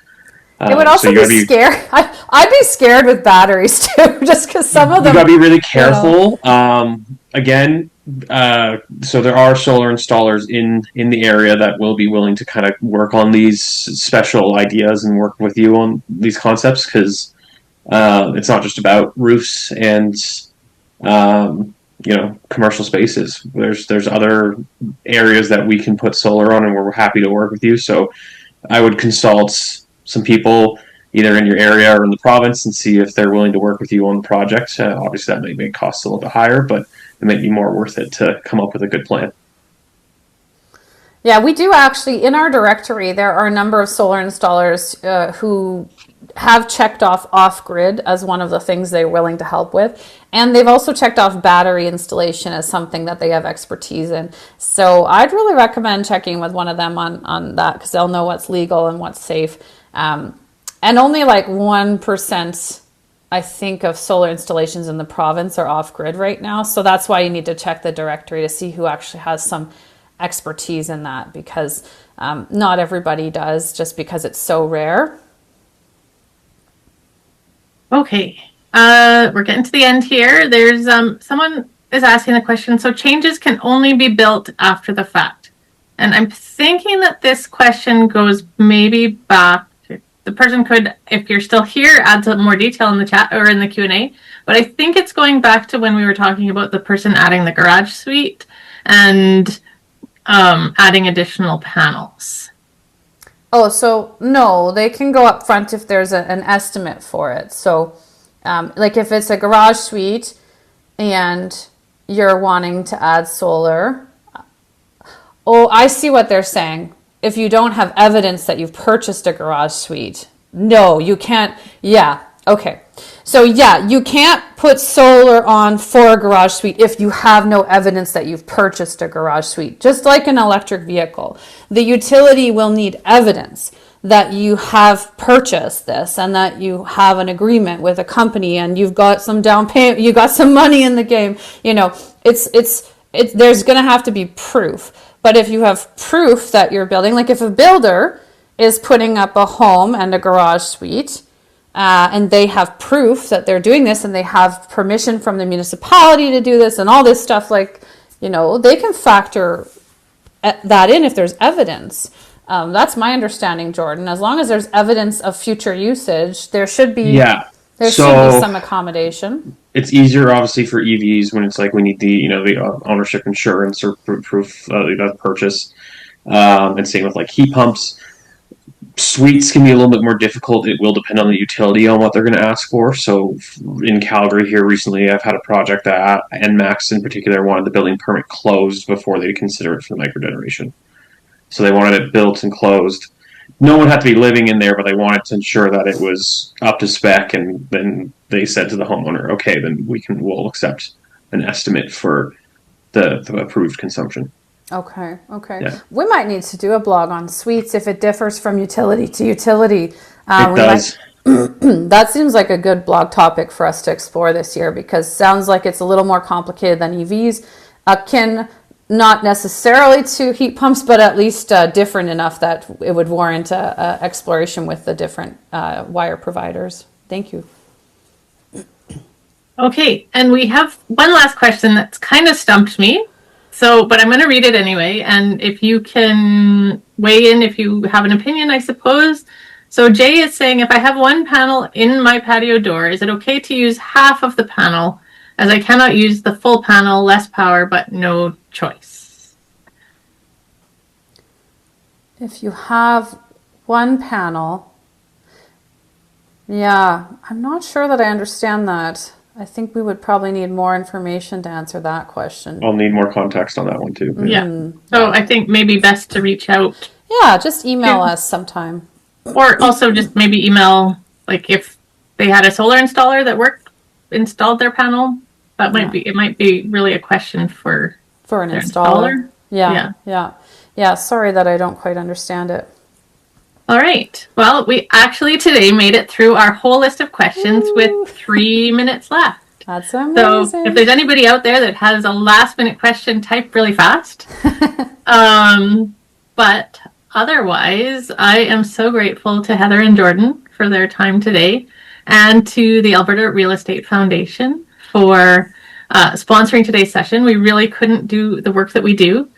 [SPEAKER 3] It would also be scary. I'd be scared with batteries too, just because some of them.
[SPEAKER 4] You got to be really careful. Again, so there are solar installers in the area that will be willing to kind of work on these special ideas and work with you on these concepts, because it's not just about roofs and commercial spaces. There's other areas that we can put solar on, and we're happy to work with you. So I would consult some people either in your area or in the province and see if they're willing to work with you on the project. Obviously, that may make costs a little bit higher, but it may be more worth it to come up with a good plan.
[SPEAKER 3] Yeah, we do actually, in our directory, there are a number of solar installers who have checked off-grid as one of the things they're willing to help with. And they've also checked off battery installation as something that they have expertise in. So I'd really recommend checking with one of them on that, because they'll know what's legal and what's safe. And only like 1%, I think, of solar installations in the province are off-grid right now. So that's why you need to check the directory to see who actually has some expertise in that, because not everybody does, just because it's so rare.
[SPEAKER 1] Okay, we're getting to the end here. There's someone is asking the question, so changes can only be built after the fact. And I'm thinking that this question goes maybe back. The person could, if you're still here, add some more detail in the chat or in the Q&A. But I think it's going back to when we were talking about the person adding the garage suite and adding additional panels.
[SPEAKER 3] Oh, so no, they can go up front if there's an estimate for it. So like if it's a garage suite and you're wanting to add solar. Oh, I see what they're saying. If you don't have evidence that you've purchased a garage suite, no, you can't. Yeah, okay. So yeah, you can't put solar on for a garage suite if you have no evidence that you've purchased a garage suite. Just like an electric vehicle, the utility will need evidence that you have purchased this and that you have an agreement with a company and you've got some down payment, you got some money in the game. You know, it's there's going to have to be proof. But if you have proof that you're building, like if a builder is putting up a home and a garage suite, and they have proof that they're doing this and they have permission from the municipality to do this and all this stuff, like, you know, they can factor that in if there's evidence. That's my understanding, Jordan. As long as there's evidence of future usage, there should be should be some accommodation.
[SPEAKER 4] It's easier, obviously, for EVs when it's like we need the ownership insurance or proof of purchase, and same with like heat pumps. Suites can be a little bit more difficult. It will depend on the utility on what they're going to ask for. So in Calgary here recently, I've had a project that NMAX in particular wanted the building permit closed before they consider it for microgeneration. So they wanted it built and closed. No one had to be living in there, but they wanted to ensure that it was up to spec. And then they said to the homeowner, okay, then we'll accept an estimate for the approved consumption.
[SPEAKER 3] Okay.
[SPEAKER 4] Yeah.
[SPEAKER 3] We might need to do a blog on suites if it differs from utility to utility.
[SPEAKER 4] It does.
[SPEAKER 3] That seems like a good blog topic for us to explore this year, because sounds like it's a little more complicated than EVs, akin not necessarily to heat pumps, but at least different enough that it would warrant exploration with the different wire providers. Thank you.
[SPEAKER 1] Okay, and we have one last question that's kind of stumped me. But I'm going to read it anyway, and if you can weigh in if you have an opinion, I suppose. So Jay is saying, if I have one panel in my patio door, is it okay to use half of the panel, as I cannot use the full panel, less power, but no choice?
[SPEAKER 3] If you have one panel, yeah, I'm not sure that I understand that. I think we would probably need more information to answer that question.
[SPEAKER 4] I'll need more context on that one too.
[SPEAKER 1] Yeah. So I think maybe best to reach out.
[SPEAKER 3] Yeah, just email us sometime.
[SPEAKER 1] Or also just maybe email, like if they had a solar installer that installed their panel, that might be, it might be really a question for
[SPEAKER 3] an installer. Yeah. Sorry that I don't quite understand it.
[SPEAKER 1] All right. Well, we actually today made it through our whole list of questions with 3 minutes left.
[SPEAKER 3] That's amazing.
[SPEAKER 1] So if there's anybody out there that has a last minute question, type really fast. But otherwise, I am so grateful to Heather and Jordan for their time today, and to the Alberta Real Estate Foundation for sponsoring today's session. We really couldn't do the work that we do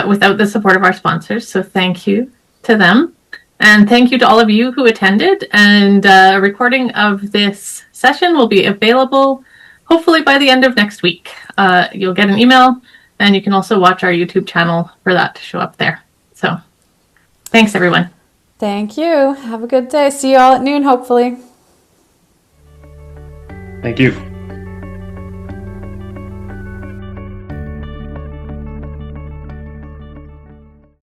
[SPEAKER 1] without the support of our sponsors. So thank you to them. And thank you to all of you who attended. And a recording of this session will be available hopefully by the end of next week. You'll get an email, and you can also watch our YouTube channel for that to show up there. So thanks, everyone.
[SPEAKER 3] Thank you. Have a good day. See you all at noon, hopefully.
[SPEAKER 4] Thank you.